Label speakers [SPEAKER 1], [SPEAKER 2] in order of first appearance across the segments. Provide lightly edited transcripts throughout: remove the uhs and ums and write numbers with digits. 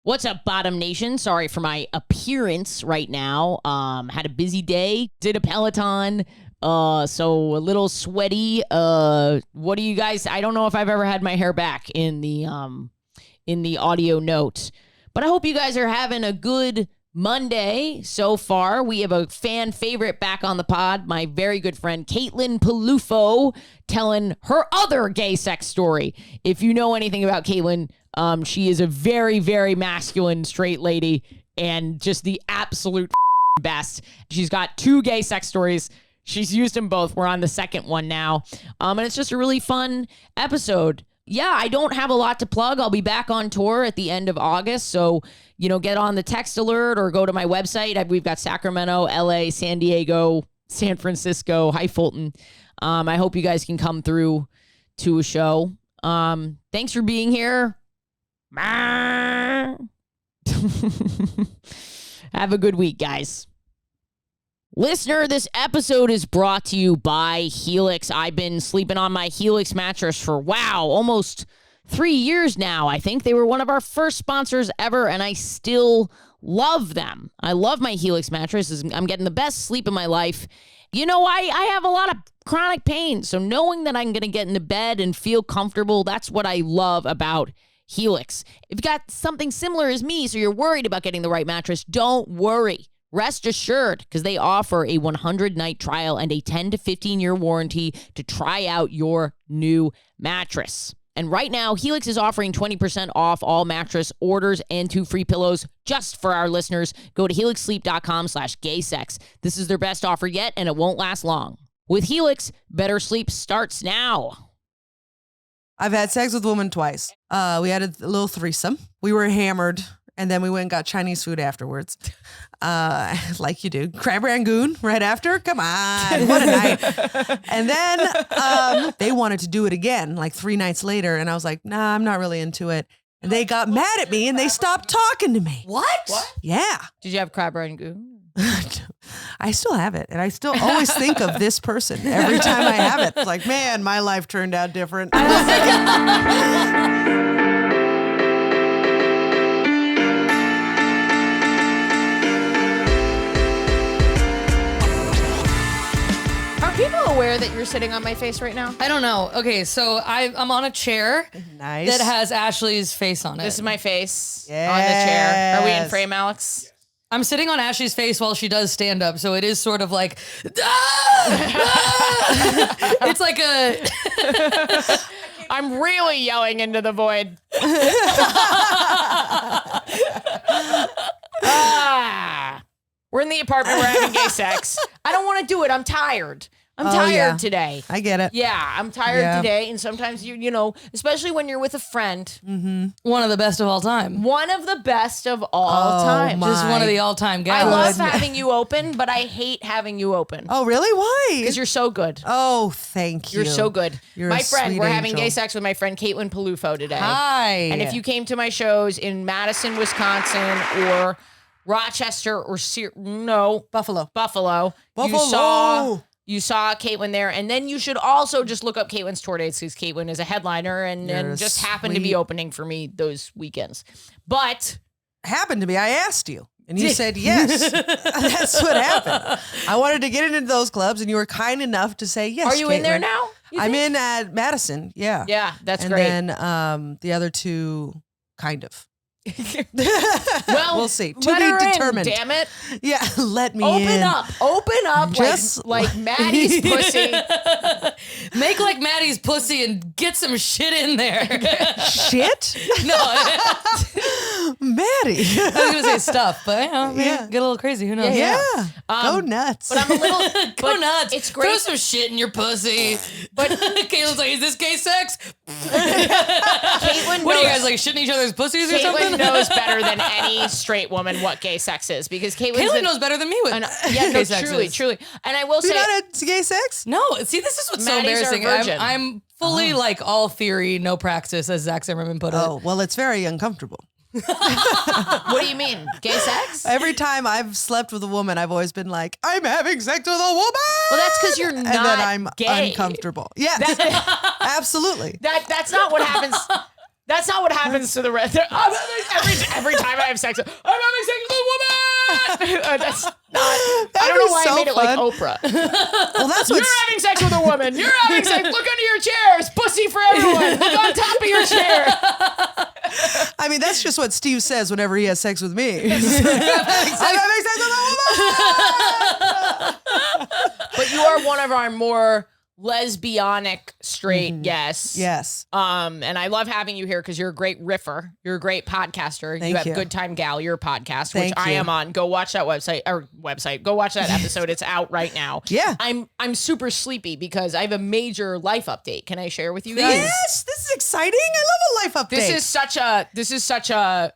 [SPEAKER 1] What's up, Bottom Nation? Sorry for my appearance right now. Had a busy day, did a Peloton, so a little sweaty. What do you guys? I don't know if I've ever had my hair back in the audio note, but I hope you guys are having a good Monday so far. We have a fan favorite back on the pod, my very good friend Caitlin Peluffo, telling her other gay sex story. If you know anything about Caitlin, she is a very, very masculine straight lady and just the absolute best. She's got 2 gay sex stories. She's used them both. We're on the second one now. And it's just a really fun episode. Yeah, I don't have a lot to plug. I'll be back on tour at the end of August. So, get on the text alert or go to my website. We've got Sacramento, LA, San Diego, San Francisco, High Fulton. I hope you guys can come through to a show. Thanks for being here. Have a good week, guys. Listener, this episode is brought to you by Helix. I've been sleeping on my Helix mattress for, almost 3 years now. I think they were one of our first sponsors ever, and I still love them. I love my Helix mattress. I'm getting the best sleep of my life. I have a lot of chronic pain, so knowing that I'm going to get into bed and feel comfortable, that's what I love about Helix. If you got something similar as me, so you're worried about getting the right mattress, don't worry. Rest assured, because they offer a 100-night trial and a 10 to 15-year warranty to try out your new mattress. And right now, Helix is offering 20% off all mattress orders and 2 free pillows just for our listeners. Go to helixsleep.com/gaysex. This is their best offer yet, and it won't last long. With Helix, better sleep starts now.
[SPEAKER 2] I've had sex with a woman twice. We had a little threesome. We were hammered, and then we went and got Chinese food afterwards. Like you do. Crab Rangoon right after? Come on, what a night. And then they wanted to do it again, like 3 nights later, and I was like, nah, I'm not really into it. And they got mad at me, and they stopped talking to me.
[SPEAKER 3] What?
[SPEAKER 2] Yeah.
[SPEAKER 1] Did you have crab rangoon?
[SPEAKER 2] I still have it, and I still always think of this person every time I have it. It's like, man, my life turned out different.
[SPEAKER 3] Are people aware that you're sitting on my face right now?
[SPEAKER 4] I don't know. Okay, so I'm on a chair
[SPEAKER 2] Nice.
[SPEAKER 4] that has Ashley's face on it.
[SPEAKER 3] This is my face
[SPEAKER 2] Yes.
[SPEAKER 3] on the chair. Are we in frame, Alex? Yes.
[SPEAKER 4] I'm sitting on Ashley's face while she does stand up, so it is sort of like, it's like a.
[SPEAKER 3] I'm really yelling into the void. We're in the apartment. We're having gay sex. I don't want to do it. I'm tired. I'm tired today.
[SPEAKER 2] I get it.
[SPEAKER 3] Yeah, I'm tired today. And sometimes you know, especially when you're with a friend.
[SPEAKER 2] Mm-hmm.
[SPEAKER 4] One of the best of all time.
[SPEAKER 3] One of the best of all time.
[SPEAKER 4] Just one of the all-time guys.
[SPEAKER 3] I love having you open, but I hate having you open.
[SPEAKER 2] Oh, really? Why?
[SPEAKER 3] Because you're so good.
[SPEAKER 2] Oh, thank you.
[SPEAKER 3] You're so good.
[SPEAKER 2] You're
[SPEAKER 3] my
[SPEAKER 2] a
[SPEAKER 3] friend,
[SPEAKER 2] sweet
[SPEAKER 3] we're having
[SPEAKER 2] angel.
[SPEAKER 3] gay sex with my friend Caitlin Peluffo today.
[SPEAKER 2] Hi.
[SPEAKER 3] And if you came to my shows in Madison, Wisconsin, or Rochester, or
[SPEAKER 2] Buffalo.
[SPEAKER 3] You saw Caitlin there, and then you should also just look up Caitlin's tour dates because Caitlin is a headliner and just happened to be opening for me those weekends. But
[SPEAKER 2] happened to be. I asked you, and you said yes. That's what happened. I wanted to get into those clubs, and you were kind enough to say yes.
[SPEAKER 3] Are you in there now?
[SPEAKER 2] I'm in at Madison. Yeah.
[SPEAKER 3] Yeah, that's
[SPEAKER 2] and
[SPEAKER 3] great.
[SPEAKER 2] And then the other 2, kind of.
[SPEAKER 3] Well,
[SPEAKER 2] we'll see. To
[SPEAKER 3] let her
[SPEAKER 2] be
[SPEAKER 3] in,
[SPEAKER 2] determined.
[SPEAKER 3] damn it.
[SPEAKER 2] Yeah, let me
[SPEAKER 3] Open up
[SPEAKER 2] Just
[SPEAKER 3] like Maddie's pussy.
[SPEAKER 4] Make like Maddie's pussy and get some shit in there.
[SPEAKER 2] Shit?
[SPEAKER 4] No.
[SPEAKER 2] Maddie.
[SPEAKER 4] I was going to say stuff, but get a little crazy. Who knows?
[SPEAKER 2] Yeah. Go nuts.
[SPEAKER 3] But I'm a little
[SPEAKER 4] Go nuts.
[SPEAKER 3] It's great.
[SPEAKER 4] Throw some shit in your pussy.
[SPEAKER 3] But
[SPEAKER 4] Caitlin's like, is this gay sex?
[SPEAKER 3] Caitlin
[SPEAKER 4] What are you guys like shitting each other's pussies or something?
[SPEAKER 3] Caitlin knows better than any straight woman what gay sex is because
[SPEAKER 4] Caitlin knows better than me with
[SPEAKER 3] gay sex. Truly. And I will say,
[SPEAKER 2] you're not into gay sex?
[SPEAKER 4] No, see, this is what's
[SPEAKER 3] Maddie's
[SPEAKER 4] so
[SPEAKER 3] our
[SPEAKER 4] embarrassing.
[SPEAKER 3] virgin.
[SPEAKER 4] I'm fully like all theory, no praxis, as Zach Zimmerman put it.
[SPEAKER 2] Oh, well, it's very uncomfortable.
[SPEAKER 3] what do you mean? Gay sex?
[SPEAKER 2] Every time I've slept with a woman, I've always been like, I'm having sex with a woman.
[SPEAKER 3] Well, that's because you're not
[SPEAKER 2] and then I'm
[SPEAKER 3] gay.
[SPEAKER 2] uncomfortable. Yes, absolutely.
[SPEAKER 3] That's not what happens. That's not what happens to the rest. Every time I have sex, I'm having sex with a woman. That's not. I don't know why I made it like Oprah.
[SPEAKER 2] Well, that's
[SPEAKER 3] You're having sex with a woman. You're having sex. Look under your chairs. Pussy for everyone. Look on top of your chair.
[SPEAKER 2] I mean, that's just what Steve says whenever he has sex with me. I'm having sex with a woman.
[SPEAKER 3] But you are one of our more lesbianic straight guests.
[SPEAKER 2] Yes.
[SPEAKER 3] And I love having you here because you're a great riffer. You're a great podcaster.
[SPEAKER 2] Thank
[SPEAKER 3] you have
[SPEAKER 2] you.
[SPEAKER 3] Good Time Gal, your podcast,
[SPEAKER 2] Thank
[SPEAKER 3] which I
[SPEAKER 2] you.
[SPEAKER 3] am on. Go watch that website. Go watch that episode. It's out right now.
[SPEAKER 2] Yeah.
[SPEAKER 3] I'm super sleepy because I have a major life update. Can I share with you guys?
[SPEAKER 2] Yes, this is exciting. I love a life update.
[SPEAKER 3] This is such a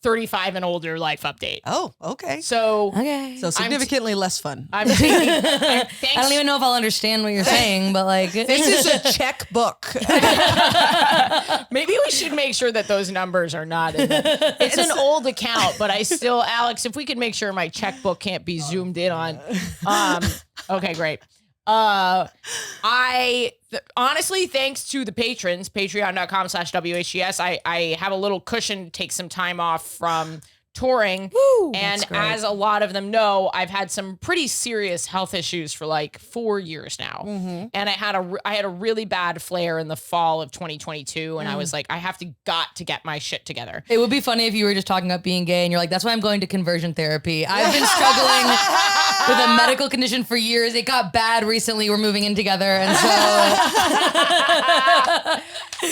[SPEAKER 3] 35 and older life update.
[SPEAKER 2] Oh, okay.
[SPEAKER 3] So
[SPEAKER 4] Okay.
[SPEAKER 2] So significantly less fun.
[SPEAKER 3] I'm taking
[SPEAKER 4] I don't even know if I'll understand what you're saying, but like
[SPEAKER 2] This is a checkbook.
[SPEAKER 3] Maybe we should make sure that those numbers are not in the, it's an old account, but I still, Alex, if we could make sure my checkbook can't be zoomed in on. Okay, great. Honestly, thanks to the patrons, patreon.com/WHGS, I have a little cushion to take some time off from touring.
[SPEAKER 4] Woo,
[SPEAKER 3] and
[SPEAKER 4] that's great.
[SPEAKER 3] as a lot of them know, I've had some pretty serious health issues for like 4 years now. And I had a really bad flare in the fall of 2022. And I was like, I got to get my shit together.
[SPEAKER 4] it would be funny if you were just talking about being gay and you're like, that's why I'm going to conversion therapy. I've been struggling with a medical condition for years. It got bad recently. We're moving in together. And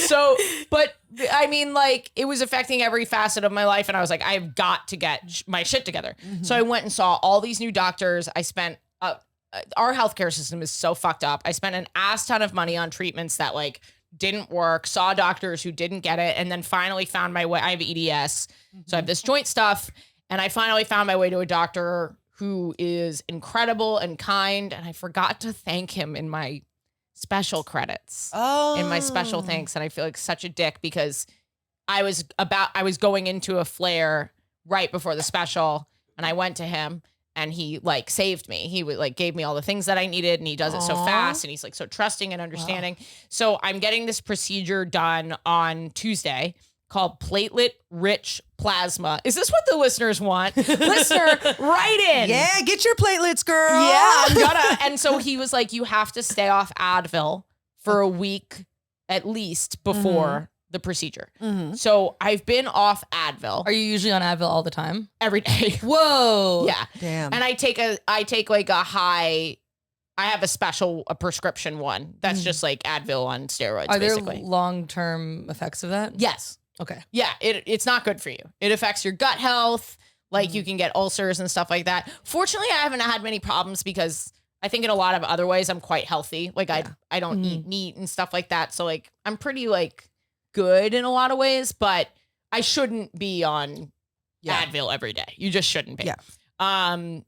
[SPEAKER 4] so
[SPEAKER 3] But I mean, like, it was affecting every facet of my life. And I was like, I've got to get my shit together. So I went and saw all these new doctors. I spent, our healthcare system is so fucked up. I spent an ass ton of money on treatments that like didn't work, saw doctors who didn't get it. And then finally found my way. I have EDS. So I have this joint stuff. And I finally found my way to a doctor who is incredible and kind. And I forgot to thank him in my special credits. In my special thanks. And I feel like such a dick because I was going into a flare right before the special and I went to him and he like saved me. He would like gave me all the things that I needed and he does it so fast and he's like so trusting and understanding. Wow. So I'm getting this procedure done on Tuesday called platelet-rich plasma. Is this what the listeners want? Listener, write in.
[SPEAKER 2] Yeah, get your platelets, girl.
[SPEAKER 3] Yeah, I'm gonna. And so he was like, you have to stay off Advil for a week at least before the procedure. So I've been off Advil
[SPEAKER 4] are you usually on Advil all the time?
[SPEAKER 3] every day.
[SPEAKER 4] Whoa.
[SPEAKER 3] Yeah.
[SPEAKER 2] Damn.
[SPEAKER 3] And I take like a high, I have a prescription one. That's just like Advil on steroids,
[SPEAKER 4] Are there
[SPEAKER 3] basically.
[SPEAKER 4] long-term effects of that?
[SPEAKER 3] Yes.
[SPEAKER 4] Okay.
[SPEAKER 3] Yeah, it's not good for you. It affects your gut health. Like you can get ulcers and stuff like that. Fortunately, I haven't had many problems because I think in a lot of other ways I'm quite healthy. Like I don't eat meat and stuff like that. So like I'm pretty like good in a lot of ways, but I shouldn't be on Advil every day. You just shouldn't be.
[SPEAKER 2] Yeah.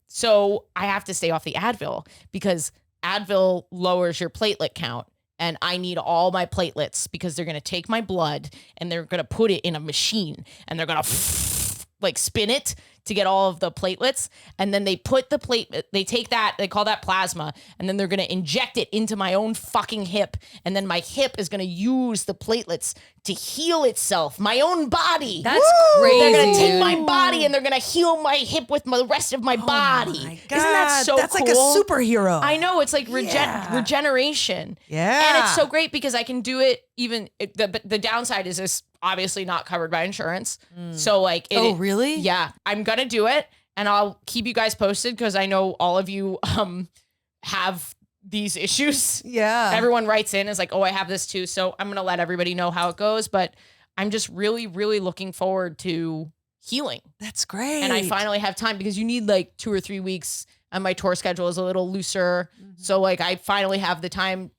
[SPEAKER 3] So I have to stay off the Advil because Advil lowers your platelet count. And I need all my platelets because they're going to take my blood and they're going to put it in a machine and they're going to like spin it to get all of the platelets. And then they put they take that, they call that plasma. And then they're going to inject it into my own fucking hip. And then my hip is going to use the platelets to heal itself, my own body.
[SPEAKER 4] That's crazy.
[SPEAKER 3] They're going to take
[SPEAKER 4] dude.
[SPEAKER 3] my body and they're going to heal my hip with the rest of my body.
[SPEAKER 2] My
[SPEAKER 3] Isn't that so
[SPEAKER 2] That's
[SPEAKER 3] cool?
[SPEAKER 2] like a superhero.
[SPEAKER 3] I know, it's like regeneration.
[SPEAKER 2] Yeah.
[SPEAKER 3] And it's so great because I can do it even, the downside is this obviously not covered by insurance. So like,
[SPEAKER 4] Oh, really?
[SPEAKER 3] Yeah, I'm going to do it and I'll keep you guys posted because I know all of you have these issues.
[SPEAKER 2] Yeah.
[SPEAKER 3] Everyone writes in is like, oh, I have this too. So I'm going to let everybody know how it goes. But I'm just really, really looking forward to healing.
[SPEAKER 2] That's great.
[SPEAKER 3] And I finally have time because you need like 2 or 3 weeks and my tour schedule is a little looser. So like I finally have the time.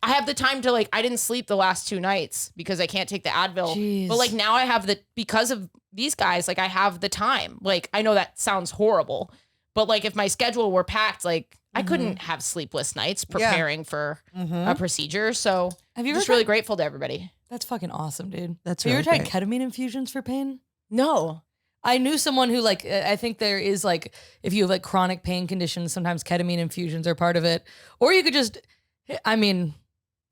[SPEAKER 3] I have the time to like, I didn't sleep the last 2 nights because I can't take the Advil.
[SPEAKER 4] Jeez.
[SPEAKER 3] But like now I have because of these guys, like I have the time. Like I know that sounds horrible, but like if my schedule were packed, like I couldn't have sleepless nights preparing for a procedure. So
[SPEAKER 4] Have you
[SPEAKER 3] I'm
[SPEAKER 4] ever
[SPEAKER 3] just really grateful to everybody.
[SPEAKER 4] That's fucking awesome, dude.
[SPEAKER 2] That's
[SPEAKER 4] Have you
[SPEAKER 2] really
[SPEAKER 4] ever tried ketamine infusions for pain?
[SPEAKER 3] No.
[SPEAKER 4] I knew someone who like, I think there is like, if you have like chronic pain conditions, sometimes ketamine infusions are part of it. Or you could just, I mean,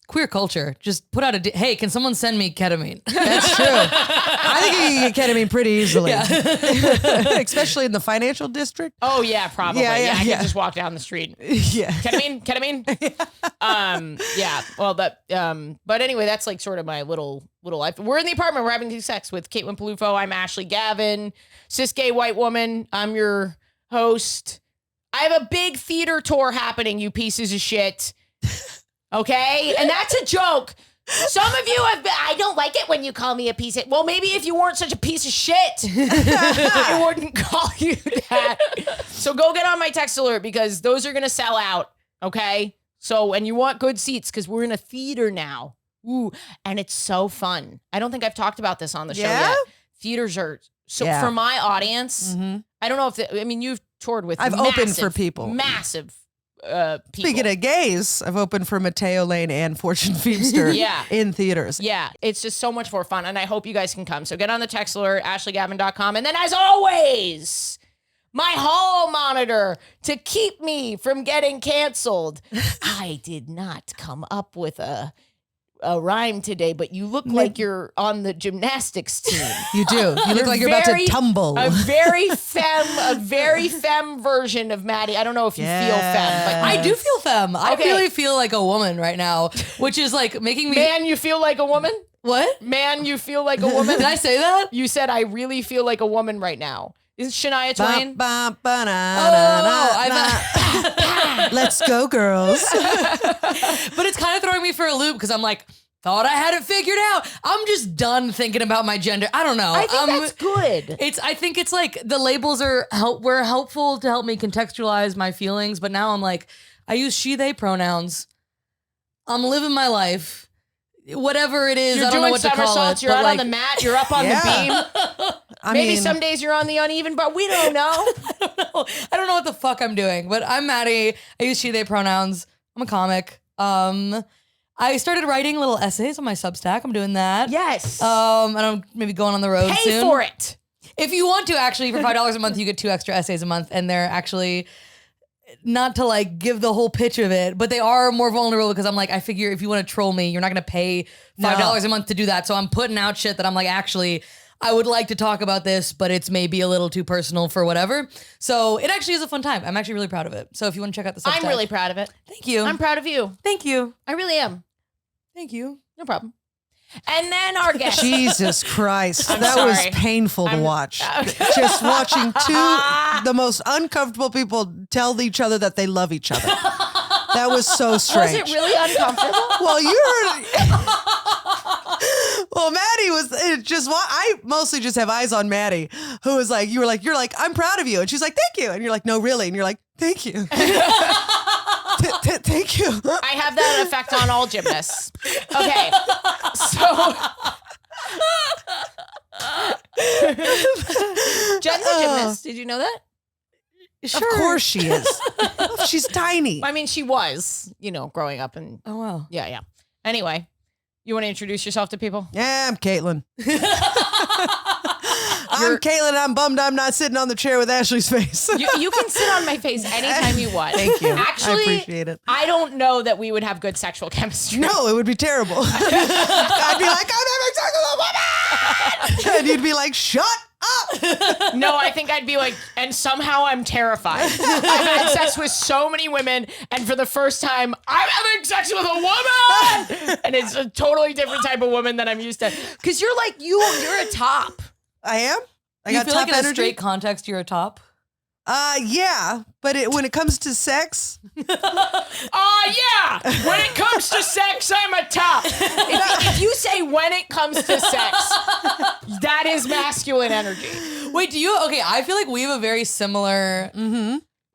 [SPEAKER 4] queer culture. Just put out hey, can someone send me ketamine?
[SPEAKER 2] That's true. I think you can get ketamine pretty easily, especially in the financial district.
[SPEAKER 3] Oh yeah, probably.
[SPEAKER 2] Yeah,
[SPEAKER 3] I can just walk down the street.
[SPEAKER 2] Yeah.
[SPEAKER 3] Ketamine. Yeah. Well, but anyway, that's like sort of my little life. We're in the apartment. We're having sex with Caitlin Peluffo. I'm Ashley Gavin, cis gay white woman. I'm your host. I have a big theater tour happening, you pieces of shit. Okay? And that's a joke. Some of you I don't like it when you call me a piece of, well, maybe if you weren't such a piece of shit, I wouldn't call you that. So go get on my text alert because those are going to sell out. Okay? So, and you want good seats because we're in a theater now. Ooh, and it's so fun. I don't think I've talked about this on the show yet. Theaters are, for my audience, I don't know if, you've toured with
[SPEAKER 2] I've opened for people.
[SPEAKER 3] Massive people.
[SPEAKER 2] Speaking of gays, I've opened for Matteo Lane and Fortune Feimster in theaters.
[SPEAKER 3] Yeah, it's just so much more fun, and I hope you guys can come. So get on the text alert, ashleygavin.com, and then as always, my hall monitor to keep me from getting canceled. I did not come up with a rhyme today, but you look like you're on the gymnastics team.
[SPEAKER 2] You do. You look like you're about to tumble.
[SPEAKER 3] A very femme version of Maddie. I don't know if you feel femme, but
[SPEAKER 4] I do feel femme. I really feel like a woman right now, which is like making me.
[SPEAKER 3] Man, you feel like a woman?
[SPEAKER 4] What?
[SPEAKER 3] Man, you feel like a woman?
[SPEAKER 4] Did I say that?
[SPEAKER 3] You said I really feel like a woman right now. Isn't Shania Twain?
[SPEAKER 2] Let's go, girls.
[SPEAKER 4] But it's kind of throwing me for a loop because I'm like, thought I had it figured out. I'm just done thinking about my gender. I don't know.
[SPEAKER 3] I think that's good.
[SPEAKER 4] I think it's like the labels were helpful to help me contextualize my feelings, but now I'm like, I use she, they pronouns. I'm living my life. Whatever it is,
[SPEAKER 3] You're
[SPEAKER 4] I don't know
[SPEAKER 3] doing
[SPEAKER 4] what to call
[SPEAKER 3] somersaults.
[SPEAKER 4] it.
[SPEAKER 3] You're out on the mat. You're up on the beam. Maybe some days you're on the uneven, but we don't know.
[SPEAKER 4] I don't know what the fuck I'm doing, but I'm Maddie. I use she, they pronouns. I'm a comic. I started writing little essays on my Substack. I'm doing that.
[SPEAKER 3] Yes.
[SPEAKER 4] And I'm maybe going on the road soon.
[SPEAKER 3] Pay for it.
[SPEAKER 4] If you want to, actually, for $5 a month, you get 2 extra essays a month, and they're actually not to like give the whole pitch of it, but they are more vulnerable because I'm like, I figure if you want to troll me, you're not going to pay $5 a month to do that. So I'm putting out shit that I'm like, actually, I would like to talk about this, but it's maybe a little too personal for whatever. So it actually is a fun time. I'm actually really proud of it. So if you want to check out the Substack.
[SPEAKER 3] I'm really proud of it.
[SPEAKER 4] Thank you.
[SPEAKER 3] I'm proud of you.
[SPEAKER 4] Thank you.
[SPEAKER 3] I really am.
[SPEAKER 4] Thank you.
[SPEAKER 3] No problem. And then our guest.
[SPEAKER 2] Jesus Christ.
[SPEAKER 3] I'm
[SPEAKER 2] that
[SPEAKER 3] sorry.
[SPEAKER 2] was painful to watch. Just watching the most uncomfortable people tell each other that they love each other. That was so strange.
[SPEAKER 3] Was it really uncomfortable?
[SPEAKER 2] Well, well, Maddie was just. I mostly just have eyes on Maddie, who was like, you're like, I'm proud of you, and she's like, thank you, and you're like, no, really, and you're like, thank you, thank you.
[SPEAKER 3] I have that effect on all gymnasts. Okay, so Jen's a gymnast. Did you know that?
[SPEAKER 2] Sure. Of course she is. She's tiny.
[SPEAKER 3] I mean, she was, growing up, and
[SPEAKER 4] Oh, wow.
[SPEAKER 3] yeah. Anyway. You want to introduce yourself to people?
[SPEAKER 2] Yeah, I'm Caitlin. I'm Caitlin. I'm bummed I'm not sitting on the chair with Ashley's face.
[SPEAKER 3] You can sit on my face anytime you want.
[SPEAKER 2] Thank you.
[SPEAKER 3] Actually,
[SPEAKER 2] I appreciate it.
[SPEAKER 3] I don't know that we would have good sexual chemistry.
[SPEAKER 2] No, it would be terrible. I'd be like, I'm having sex with a woman! And you'd be like, shut up!
[SPEAKER 3] No, I think I'd be like, and somehow I'm terrified. I've had sex with so many women, and for the first time, I'm having sex with a woman! And it's a totally different type of woman than I'm used to. Because you're like, you're a top.
[SPEAKER 2] I am? I
[SPEAKER 4] You
[SPEAKER 2] got
[SPEAKER 4] feel
[SPEAKER 2] top
[SPEAKER 4] like in a
[SPEAKER 2] energy?
[SPEAKER 4] straight context, you're a top?
[SPEAKER 2] Yeah, but when it comes to sex,
[SPEAKER 3] Yeah. When it comes to sex, I'm a top. If you say when it comes to sex, that is masculine energy.
[SPEAKER 4] Wait, okay, I feel like we have a very similar,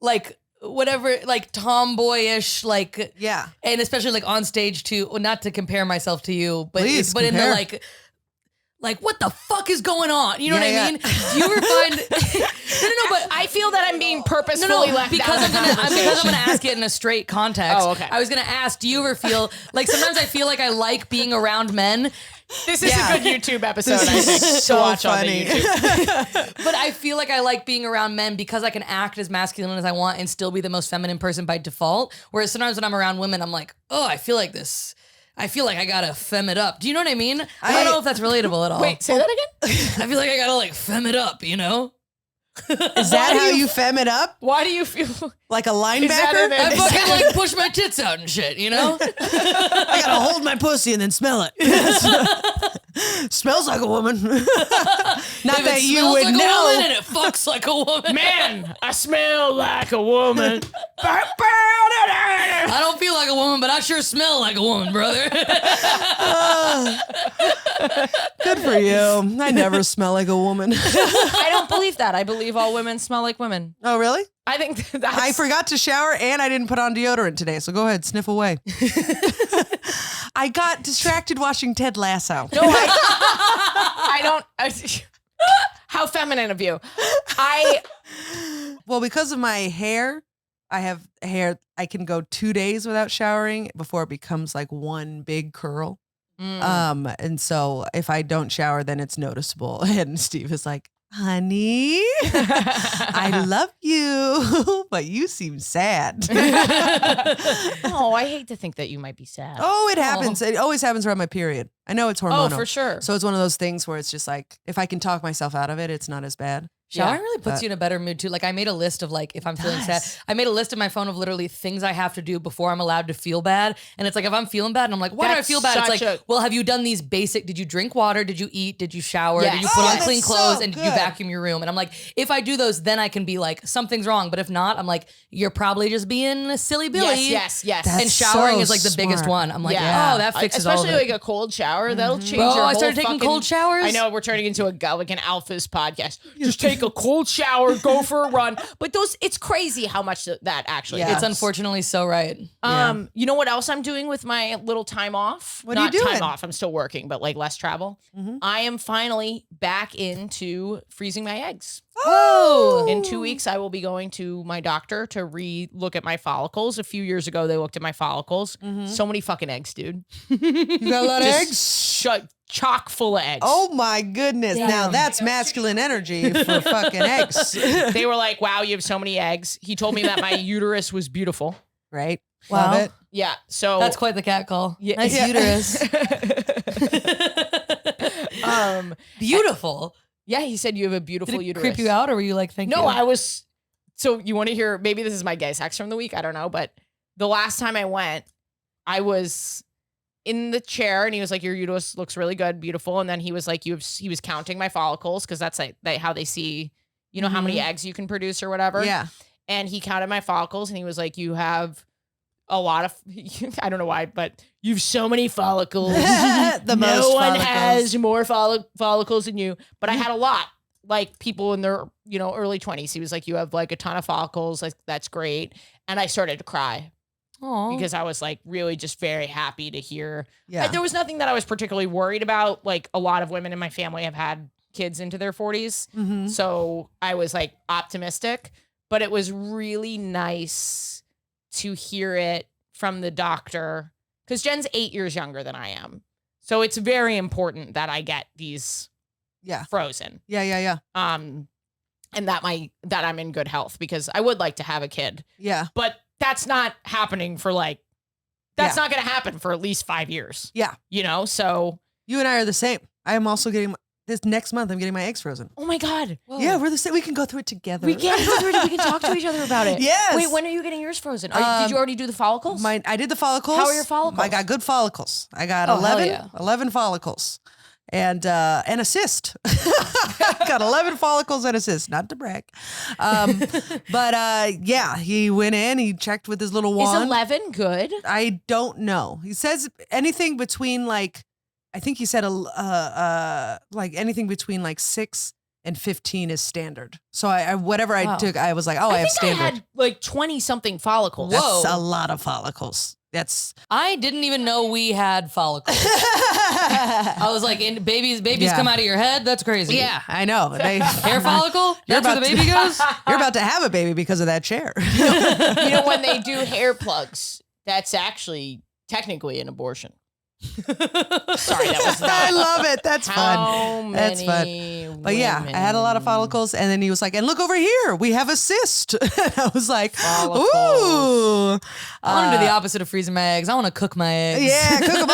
[SPEAKER 4] like, whatever, like, tomboyish, like,
[SPEAKER 2] yeah.
[SPEAKER 4] and especially, like, on stage, too, well, not to compare myself to you, but,
[SPEAKER 2] Please
[SPEAKER 4] but in the,
[SPEAKER 2] compare.
[SPEAKER 4] like, what the fuck is going on? You know what
[SPEAKER 2] Yeah,
[SPEAKER 4] I mean? Do you ever find... no, but
[SPEAKER 3] I feel that I'm being purposefully left
[SPEAKER 4] because
[SPEAKER 3] out of
[SPEAKER 4] I'm
[SPEAKER 3] the
[SPEAKER 4] gonna ask it in a straight context.
[SPEAKER 3] Oh, okay.
[SPEAKER 4] I was gonna ask, do you ever feel like sometimes I feel like I like being around men,
[SPEAKER 3] This is a good YouTube episode,
[SPEAKER 2] This
[SPEAKER 3] I
[SPEAKER 2] is
[SPEAKER 3] think,
[SPEAKER 2] so
[SPEAKER 3] to watch
[SPEAKER 2] funny.
[SPEAKER 3] on the YouTube.
[SPEAKER 4] but I feel like I like being around men because I can act as masculine as I want and still be the most feminine person by default. Whereas sometimes when I'm around women, I'm like, oh, I feel like this I feel like I gotta femme it up. Do you know what I mean? I don't know if that's relatable at all.
[SPEAKER 3] Wait, say that again?
[SPEAKER 4] I feel like I gotta like femme it up, you know?
[SPEAKER 2] Is that how you femme it up?
[SPEAKER 3] Why do you feel
[SPEAKER 2] Like a
[SPEAKER 3] that
[SPEAKER 2] linebacker?
[SPEAKER 4] I fucking like push my tits out and shit, you know?
[SPEAKER 2] I gotta hold my pussy and then smell it. Smells like a woman. Not
[SPEAKER 4] If
[SPEAKER 2] that
[SPEAKER 4] it
[SPEAKER 2] you
[SPEAKER 4] smells
[SPEAKER 2] would
[SPEAKER 4] like a
[SPEAKER 2] know.
[SPEAKER 4] woman and it fucks like a woman.
[SPEAKER 3] man, I smell like a woman.
[SPEAKER 4] I don't feel like a woman, but I sure smell like a woman, brother.
[SPEAKER 2] Good for you. I never smell like a woman.
[SPEAKER 3] I don't believe that. I believe all women smell like women.
[SPEAKER 2] Oh, really?
[SPEAKER 3] I think that's...
[SPEAKER 2] I forgot to shower and I didn't put on deodorant today, so go ahead, sniff away. I got distracted watching Ted Lasso.
[SPEAKER 3] No, I don't... how feminine of you.
[SPEAKER 2] Well, because of my hair, I have hair, I can go 2 days without showering before it becomes like one big curl. And so if I don't shower, then it's noticeable. And Steve is like, honey, I love you, but you seem sad.
[SPEAKER 3] Oh, I hate to think that you might be sad.
[SPEAKER 2] Oh, it happens. It always happens around my period. I know it's hormonal.
[SPEAKER 3] Oh, for sure.
[SPEAKER 2] So it's one of those things where it's just like, if I can talk myself out of it, it's not as bad.
[SPEAKER 4] Showering really puts you in a better mood too. Like I made a list of like if I'm feeling sad. I made a list in my phone of literally things I have to do before I'm allowed to feel bad. And it's like if I'm feeling bad and I'm like, why do I
[SPEAKER 3] That's
[SPEAKER 4] feel bad? It's
[SPEAKER 3] such
[SPEAKER 4] like, well, have you done these basic? Did you drink water? Did you eat? Did you shower?
[SPEAKER 3] Yes.
[SPEAKER 4] Did you put
[SPEAKER 2] Oh,
[SPEAKER 4] on
[SPEAKER 2] that's
[SPEAKER 4] clean
[SPEAKER 2] so
[SPEAKER 4] clothes? And did you
[SPEAKER 2] good.
[SPEAKER 4] vacuum your room? And I'm like, if I do those, then I can be like, something's wrong. But if not, I'm like, you're probably just being a silly Billy.
[SPEAKER 3] Yes.
[SPEAKER 2] That's
[SPEAKER 4] And showering
[SPEAKER 2] so
[SPEAKER 4] is like the biggest
[SPEAKER 2] smart.
[SPEAKER 4] one. I'm like,
[SPEAKER 3] Yeah.
[SPEAKER 4] oh, that fixes all of
[SPEAKER 3] Especially
[SPEAKER 4] it.
[SPEAKER 3] like a cold shower. That'll change
[SPEAKER 4] Bro,
[SPEAKER 3] your
[SPEAKER 4] I
[SPEAKER 3] whole
[SPEAKER 4] started taking
[SPEAKER 3] fucking-
[SPEAKER 4] cold showers.
[SPEAKER 3] I know we're turning into like an alphas podcast. Just take a cold shower, go for a run. But it's crazy how much that actually.
[SPEAKER 2] Yeah.
[SPEAKER 4] It's unfortunately so right.
[SPEAKER 3] You know what else I'm doing with my little time off?
[SPEAKER 2] What are you
[SPEAKER 3] Not
[SPEAKER 2] doing?
[SPEAKER 3] time off. I'm still working, but like less travel. I am finally back into freezing my eggs.
[SPEAKER 2] Oh.
[SPEAKER 3] In 2 weeks, I will be going to my doctor to re-look at my follicles. A few years ago, they looked at my follicles. So many fucking eggs, dude.
[SPEAKER 2] You got a lot of eggs?
[SPEAKER 3] Chock full of eggs.
[SPEAKER 2] Oh my goodness. Now that's masculine energy for fucking eggs.
[SPEAKER 3] They were like, wow, you have so many eggs. He told me that my uterus was beautiful.
[SPEAKER 2] Right?
[SPEAKER 4] Wow.
[SPEAKER 2] Love it.
[SPEAKER 3] Yeah. So
[SPEAKER 4] That's quite the cat call.
[SPEAKER 3] Yeah.
[SPEAKER 4] Nice
[SPEAKER 3] Yeah.
[SPEAKER 4] uterus. Beautiful.
[SPEAKER 3] Yeah, he said you have a
[SPEAKER 4] Did
[SPEAKER 3] beautiful
[SPEAKER 4] it
[SPEAKER 3] uterus.
[SPEAKER 4] creep you out or were you like, thank
[SPEAKER 3] No,
[SPEAKER 4] you?
[SPEAKER 3] I was. So you want to hear? Maybe this is my gay sex from the week. I don't know, but the last time I went, I was in the chair and he was like, "Your uterus looks really good, beautiful." And then he was like, he was counting my follicles because that's like how they see, you know, how many eggs you can produce or whatever.
[SPEAKER 2] Yeah.
[SPEAKER 3] And he counted my follicles and he was like, "You have a lot of." I don't know why, but you have so many follicles.
[SPEAKER 2] The
[SPEAKER 3] no
[SPEAKER 2] most
[SPEAKER 3] one
[SPEAKER 2] follicles.
[SPEAKER 3] has more follicles than you, but I had a lot. Like people in their, you know, early 20s. He was like, "You have like a ton of follicles. Like that's great." And I started to cry
[SPEAKER 4] Aw.
[SPEAKER 3] because I was like really just very happy to hear.
[SPEAKER 2] Yeah.
[SPEAKER 3] There was nothing that I was particularly worried about. Like a lot of women in my family have had kids into their 40s.
[SPEAKER 2] Mm-hmm.
[SPEAKER 3] So I was like optimistic, but it was really nice to hear it from the doctor because Jen's 8 years younger than I am. So it's very important that I get these
[SPEAKER 2] Yeah.
[SPEAKER 3] frozen.
[SPEAKER 2] Yeah.
[SPEAKER 3] And that I'm in good health because I would like to have a kid,
[SPEAKER 2] Yeah.
[SPEAKER 3] but that's not happening for not going to happen for at least 5 years.
[SPEAKER 2] Yeah.
[SPEAKER 3] You know, so,
[SPEAKER 2] You and I are the same. I am also getting this next month. I'm getting my eggs frozen.
[SPEAKER 3] oh my God.
[SPEAKER 2] Yeah, we're the same. We can go through it together.
[SPEAKER 3] We can talk to each other about it.
[SPEAKER 2] Yes.
[SPEAKER 3] Wait, when are you getting yours frozen? Did you already do the follicles?
[SPEAKER 2] I did the follicles.
[SPEAKER 3] How are your follicles?
[SPEAKER 2] I got good follicles. I got
[SPEAKER 4] Oh, hell
[SPEAKER 2] 11 follicles. And a cyst. Got 11 follicles and a cyst. Not to brag. But yeah, he went in, he checked with his little
[SPEAKER 3] Is
[SPEAKER 2] wand.
[SPEAKER 3] 11 good?
[SPEAKER 2] I don't know. He says anything between like, I think he said like anything between like 6 and 15 is standard. So I whatever I
[SPEAKER 4] Wow.
[SPEAKER 2] took, I was like, oh, I have
[SPEAKER 3] think
[SPEAKER 2] standard.
[SPEAKER 3] I had like 20 something follicles.
[SPEAKER 2] That's
[SPEAKER 4] Whoa.
[SPEAKER 2] a lot of follicles. That's
[SPEAKER 4] I didn't even know we had follicles. I was like, babies
[SPEAKER 2] Yeah.
[SPEAKER 4] come out of your head? That's crazy.
[SPEAKER 2] yeah, I know.
[SPEAKER 4] Hair follicle? That's where the
[SPEAKER 2] about to-
[SPEAKER 4] baby goes?
[SPEAKER 2] You're about to have a baby because of that chair.
[SPEAKER 3] You know, when they do hair plugs, that's actually technically an abortion. Sorry, that was not.
[SPEAKER 2] I love it. That's fun. That's fun.
[SPEAKER 3] Many
[SPEAKER 2] But yeah, I had a lot of follicles, and then he was like, "And look over here, we have a cyst." And I was like,
[SPEAKER 3] Follicles.
[SPEAKER 2] "Ooh,
[SPEAKER 4] I want to do the opposite of freezing my eggs. I want to cook my eggs.
[SPEAKER 2] yeah, cook them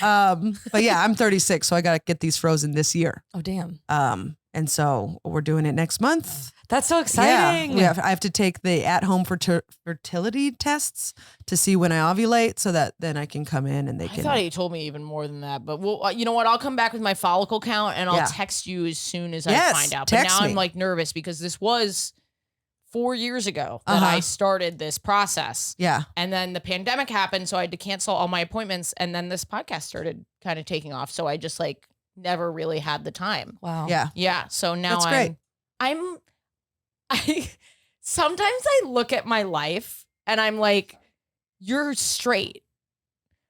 [SPEAKER 2] up." But yeah, I'm 36, so I got to get these frozen this year.
[SPEAKER 4] Oh, damn.
[SPEAKER 2] And so we're doing it next month.
[SPEAKER 4] That's so exciting.
[SPEAKER 2] Yeah, I have to take the at-home fertility tests to see when I ovulate, so that then I can come in and they
[SPEAKER 3] I
[SPEAKER 2] can.
[SPEAKER 3] thought he told me even more than that, but well, you know what? I'll come back with my follicle count and I'll
[SPEAKER 2] Yeah.
[SPEAKER 3] text you as soon as
[SPEAKER 2] Yes,
[SPEAKER 3] I find out. But
[SPEAKER 2] text
[SPEAKER 3] now
[SPEAKER 2] me.
[SPEAKER 3] I'm like nervous because this was 4 years ago that I started this process.
[SPEAKER 2] Yeah.
[SPEAKER 3] And then the pandemic happened, so I had to cancel all my appointments. And then this podcast started kind of taking off. So I just like never really had the time.
[SPEAKER 4] Wow.
[SPEAKER 2] Yeah.
[SPEAKER 3] Yeah. So now
[SPEAKER 2] That's great.
[SPEAKER 3] I sometimes I look at my life and I'm like, you're straight.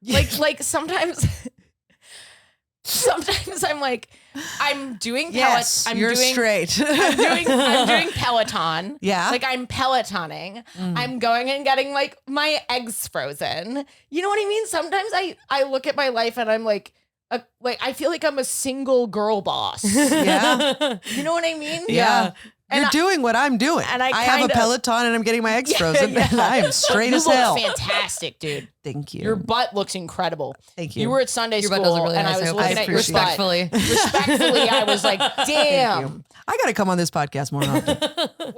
[SPEAKER 3] Like sometimes I'm like, I'm doing
[SPEAKER 2] Yes, you're straight.
[SPEAKER 3] I'm doing Peloton.
[SPEAKER 2] Yeah.
[SPEAKER 3] Like I'm Pelotoning. I'm going and getting like my eggs frozen. You know what I mean? Sometimes I look at my life and I'm like I feel like I'm a single girl boss.
[SPEAKER 2] Yeah.
[SPEAKER 3] You know what I mean?
[SPEAKER 2] Yeah.
[SPEAKER 3] And
[SPEAKER 2] You're doing what I'm doing.
[SPEAKER 3] and I
[SPEAKER 2] have a
[SPEAKER 3] kinda-
[SPEAKER 2] Peloton and I'm getting my eggs frozen.
[SPEAKER 3] yeah.
[SPEAKER 2] And I am straight
[SPEAKER 3] You
[SPEAKER 2] as
[SPEAKER 3] look
[SPEAKER 2] hell.
[SPEAKER 3] fantastic, dude.
[SPEAKER 2] Thank you.
[SPEAKER 3] Your butt looks incredible.
[SPEAKER 2] Thank you.
[SPEAKER 3] You were at Sunday
[SPEAKER 4] Your
[SPEAKER 3] school
[SPEAKER 4] butt does look really
[SPEAKER 3] and
[SPEAKER 4] nice.
[SPEAKER 3] I was
[SPEAKER 4] hope.
[SPEAKER 3] looking at your
[SPEAKER 2] appreciate
[SPEAKER 3] butt.
[SPEAKER 4] Respectfully.
[SPEAKER 3] Respectfully, I was like, damn.
[SPEAKER 2] I got to come on this podcast more often.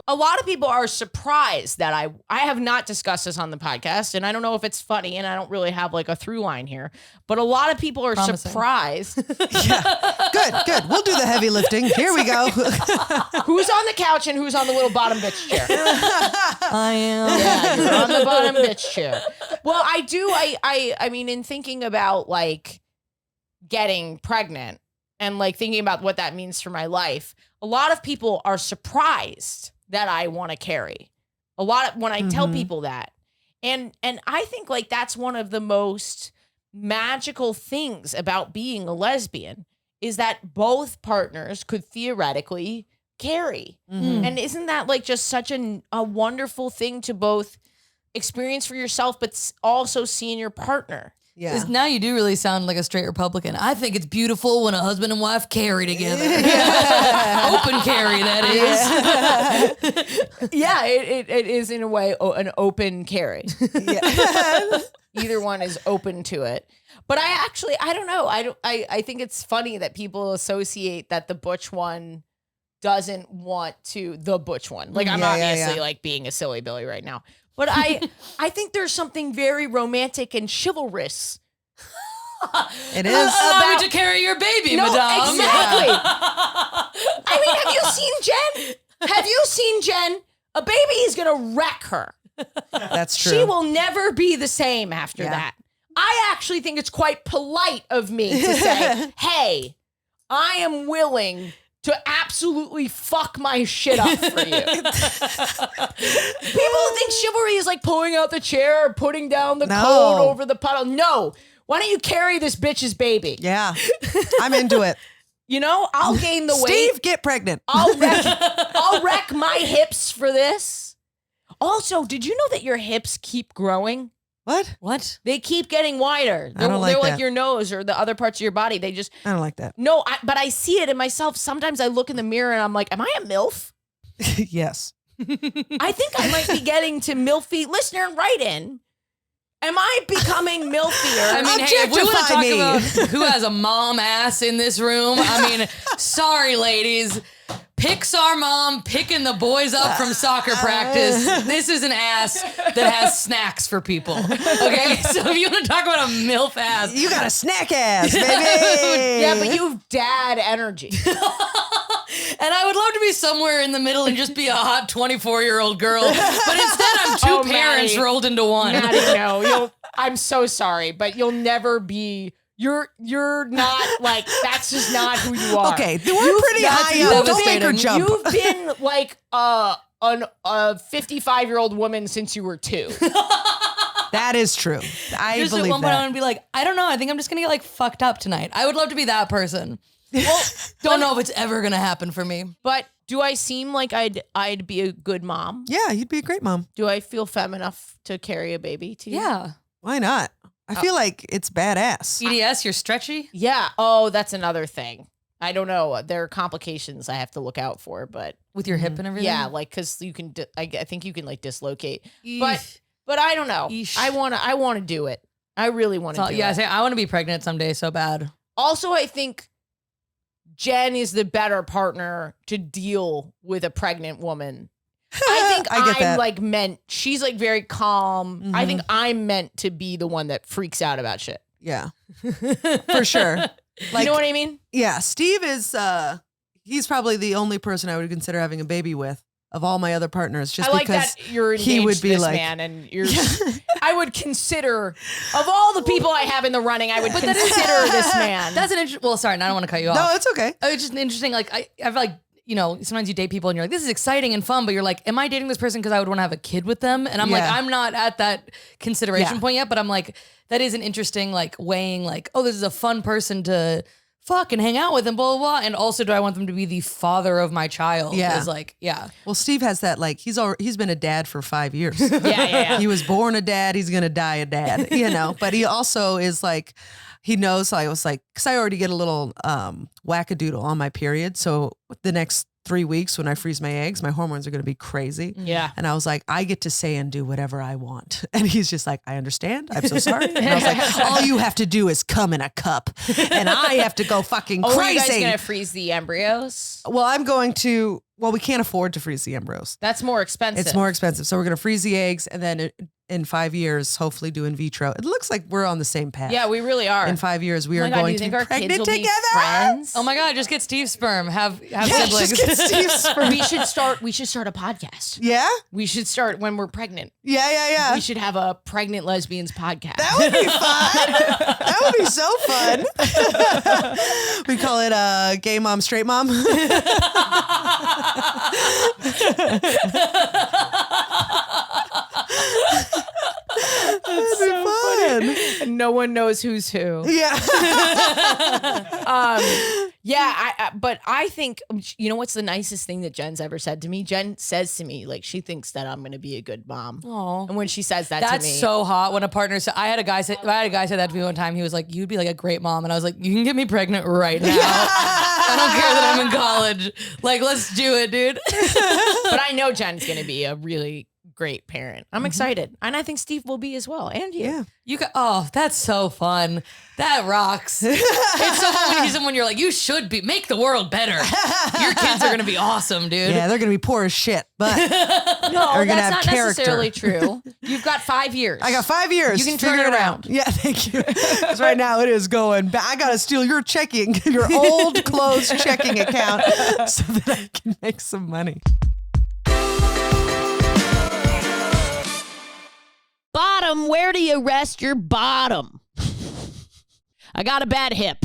[SPEAKER 3] A lot of people are surprised that I have not discussed this on the podcast, and I don't know if it's funny, and I don't really have like a through line here, but a lot of people are
[SPEAKER 4] Promising.
[SPEAKER 3] surprised.
[SPEAKER 2] Good. We'll do the heavy lifting. Here we go.
[SPEAKER 3] Who's on the couch and who's on the little bottom bitch chair?
[SPEAKER 4] I am.
[SPEAKER 3] Yeah, you're on the bottom bitch chair. Well, I do. I mean, in thinking about like getting pregnant and like thinking about what that means for my life, a lot of people are surprised that I want to carry. A lot of, when I tell people that, and I think like that's one of the most magical things about being a lesbian is that both partners could theoretically carry. And isn't that like just such a wonderful thing to both experience for yourself, but also see in your partner?
[SPEAKER 2] Yeah.
[SPEAKER 4] Now you do really sound like a straight Republican. I think it's beautiful when a husband and wife carry together. Open carry, that is.
[SPEAKER 3] Yeah, it is in a way an open carry. Either one is open to it. But I don't know. I think it's funny that people associate that the butch one doesn't want to, the butch one. Like I'm obviously like being a silly Billy right now. But I think there's something very romantic and chivalrous.
[SPEAKER 2] It is.
[SPEAKER 4] Allow me to carry your baby,
[SPEAKER 3] No,
[SPEAKER 4] madame.
[SPEAKER 3] exactly. I mean, have you seen Jen? Have you seen Jen? A baby is gonna wreck her.
[SPEAKER 2] That's true.
[SPEAKER 3] She will never be the same after
[SPEAKER 2] Yeah.
[SPEAKER 3] that. I actually think it's quite polite of me to say, hey, I am willing to absolutely fuck my shit up for you. People think chivalry is like pulling out the chair or putting down the
[SPEAKER 2] No.
[SPEAKER 3] coat over the puddle. No. Why don't you carry this bitch's baby?
[SPEAKER 2] Yeah. I'm into it.
[SPEAKER 3] You know, I'll gain the weight.
[SPEAKER 2] Steve, get pregnant.
[SPEAKER 3] I'll wreck my hips for this. Also, did you know that your hips keep growing?
[SPEAKER 2] What?
[SPEAKER 4] What?
[SPEAKER 3] They keep getting wider.
[SPEAKER 2] I don't like
[SPEAKER 3] they're like
[SPEAKER 2] that.
[SPEAKER 3] your nose or the other parts of your body. They just
[SPEAKER 2] I don't like that.
[SPEAKER 3] no. But I see it in myself. Sometimes I look in the mirror and I'm like, am I a MILF?
[SPEAKER 2] Yes.
[SPEAKER 3] I think I might be getting to MILFy. Listener, write in. Am I becoming MILFier?
[SPEAKER 4] I mean, hey, if we want to
[SPEAKER 2] Objectify
[SPEAKER 4] talk
[SPEAKER 2] me.
[SPEAKER 4] about who has a mom ass in this room, I mean, sorry, ladies. Pixar mom picking the boys up from soccer practice. This is an ass that has snacks for people. Okay, so if you want to talk about a MILF ass,
[SPEAKER 2] You got a snack ass, baby.
[SPEAKER 3] yeah, but you have dad energy.
[SPEAKER 4] and I would love to be somewhere in the middle and just be a hot 24-year-old girl, but instead I'm two
[SPEAKER 3] Oh,
[SPEAKER 4] parents
[SPEAKER 3] Maddie.
[SPEAKER 4] rolled into one.
[SPEAKER 3] Maddie, no, I'm so sorry, but you'll never be. You're not like that's just not who you are.
[SPEAKER 2] Okay, we're pretty
[SPEAKER 4] that's
[SPEAKER 2] high up. Don't make her
[SPEAKER 4] devastating.
[SPEAKER 2] jump.
[SPEAKER 3] You've been like a 55-year-old woman since you were 2.
[SPEAKER 2] That is true. I
[SPEAKER 4] Just at
[SPEAKER 2] believe
[SPEAKER 4] one point, I'm
[SPEAKER 2] that.
[SPEAKER 4] gonna be like, I don't know. I think I'm just gonna get like fucked up tonight. I would love to be that person. Well, don't know if it's ever gonna happen for me.
[SPEAKER 3] But do I seem like I'd be a good mom?
[SPEAKER 2] Yeah, you'd be a great mom.
[SPEAKER 3] Do I feel femme enough to carry a baby to you?
[SPEAKER 4] Yeah.
[SPEAKER 2] Why not? I feel like it's badass.
[SPEAKER 4] EDS, you're stretchy?
[SPEAKER 3] Yeah. Oh, that's another thing. I don't know. There are complications I have to look out for, but
[SPEAKER 4] With your hip and everything?
[SPEAKER 3] yeah, like because you can. I think you can like dislocate,
[SPEAKER 4] Eesh.
[SPEAKER 3] but I don't know.
[SPEAKER 4] Eesh.
[SPEAKER 3] I want to do it. I really want to.
[SPEAKER 4] Yeah, I want to be pregnant someday so bad.
[SPEAKER 3] Also, I think Jen is the better partner to deal with a pregnant woman. I think
[SPEAKER 2] I get
[SPEAKER 3] I'm
[SPEAKER 2] that.
[SPEAKER 3] like meant. She's like very calm. I
[SPEAKER 2] Mhm.
[SPEAKER 3] think I'm meant to be the one that freaks out about shit.
[SPEAKER 2] Yeah, for sure.
[SPEAKER 3] You know what I mean?
[SPEAKER 2] Yeah, Steve is, he's probably the only person I would consider having a baby with of all my other partners, just
[SPEAKER 3] I like
[SPEAKER 2] because
[SPEAKER 3] that you're engaged
[SPEAKER 2] he would
[SPEAKER 3] to
[SPEAKER 2] be
[SPEAKER 3] this
[SPEAKER 2] like,
[SPEAKER 3] man, and you're. I would consider of all the people I have in the running, I would consider this man.
[SPEAKER 4] That's an interesting. Well, sorry, I don't want to cut you off.
[SPEAKER 2] no, it's okay.
[SPEAKER 4] It's just interesting. Like I feel like, you know, sometimes you date people and you're like, this is exciting and fun, but you're like, am I dating this person because I would want to have a kid with them? And I'm like,
[SPEAKER 2] Yeah.
[SPEAKER 4] I'm not at that consideration
[SPEAKER 2] Yeah.
[SPEAKER 4] point yet, but I'm like, that is an interesting like weighing like, oh, this is a fun person to fuck and hang out with and blah, blah, blah. And also, do I want them to be the father of my child?
[SPEAKER 2] Yeah.
[SPEAKER 4] Is like, yeah.
[SPEAKER 2] Well, Steve has that, like, he's been a dad for 5 years.
[SPEAKER 3] yeah.
[SPEAKER 2] He was born a dad. He's going to die a dad, you know, but he also is like, he knows. I was like, cause I already get a little wackadoodle on my period. So the next 3 weeks when I freeze my eggs, my hormones are going to be crazy.
[SPEAKER 3] Yeah.
[SPEAKER 2] And I was like, I get to say and do whatever I want. And he's just like, I understand. I'm so sorry. And I was like, all you have to do is come in a cup and I have to go fucking
[SPEAKER 3] Oh, are you guys
[SPEAKER 2] crazy.
[SPEAKER 3] gonna freeze the embryos?
[SPEAKER 2] Well, I'm going to, well, we can't afford to freeze the embryos.
[SPEAKER 3] That's more expensive.
[SPEAKER 2] It's more expensive. So we're going to freeze the eggs and then in 5 years, hopefully do in vitro. It looks like we're on the same path.
[SPEAKER 3] Yeah, we really are.
[SPEAKER 2] In 5 years, we
[SPEAKER 3] Oh
[SPEAKER 2] are
[SPEAKER 3] my God, do
[SPEAKER 2] going
[SPEAKER 3] you
[SPEAKER 2] to
[SPEAKER 3] think
[SPEAKER 2] be
[SPEAKER 3] our kids
[SPEAKER 2] pregnant
[SPEAKER 3] will
[SPEAKER 2] together.
[SPEAKER 3] be friends?
[SPEAKER 4] Oh my God, just get Steve's sperm. Have
[SPEAKER 2] Yeah,
[SPEAKER 4] siblings.
[SPEAKER 2] just get Steve's sperm.
[SPEAKER 3] We should start a podcast.
[SPEAKER 2] Yeah?
[SPEAKER 3] We should start when we're pregnant.
[SPEAKER 2] Yeah.
[SPEAKER 3] We should have a pregnant lesbians podcast.
[SPEAKER 2] That would be fun. That would be so fun. We call it gay mom, straight mom. That'd be fun.
[SPEAKER 3] And no one knows who's who.
[SPEAKER 2] Yeah.
[SPEAKER 3] But I think, you know what's the nicest thing that Jen's ever said to me? Jen says to me, like, she thinks that I'm going to be a good mom.
[SPEAKER 4] Aw.
[SPEAKER 3] And when she says that
[SPEAKER 4] That's
[SPEAKER 3] to me.
[SPEAKER 4] so hot when a partner said, I had a guy say that to me one time. He was like, you'd be like a great mom. And I was like, you can get me pregnant right now. I don't care that I'm in college. Like, let's do it, dude.
[SPEAKER 3] But I know Jen's going to be a really great parent. I'm excited. And I think Steve will be as well. And you.
[SPEAKER 2] Yeah.
[SPEAKER 4] You got, oh, that's so fun. That rocks. It's so fun when you see someone you're like, you should be, make the world better. Your kids are going to be awesome, dude.
[SPEAKER 2] Yeah, they're going to be poor as shit, but
[SPEAKER 3] No,
[SPEAKER 2] Are gonna
[SPEAKER 3] that's
[SPEAKER 2] have
[SPEAKER 3] not
[SPEAKER 2] character.
[SPEAKER 3] necessarily true. You've got 5 years.
[SPEAKER 2] I got 5 years.
[SPEAKER 3] You can turn
[SPEAKER 2] Figure
[SPEAKER 3] it around.
[SPEAKER 2] Yeah, thank you. Because right now it is going back. I got to steal your your old closed checking account so that I can make some money.
[SPEAKER 1] Bottom, where do you rest your bottom? I got a bad hip.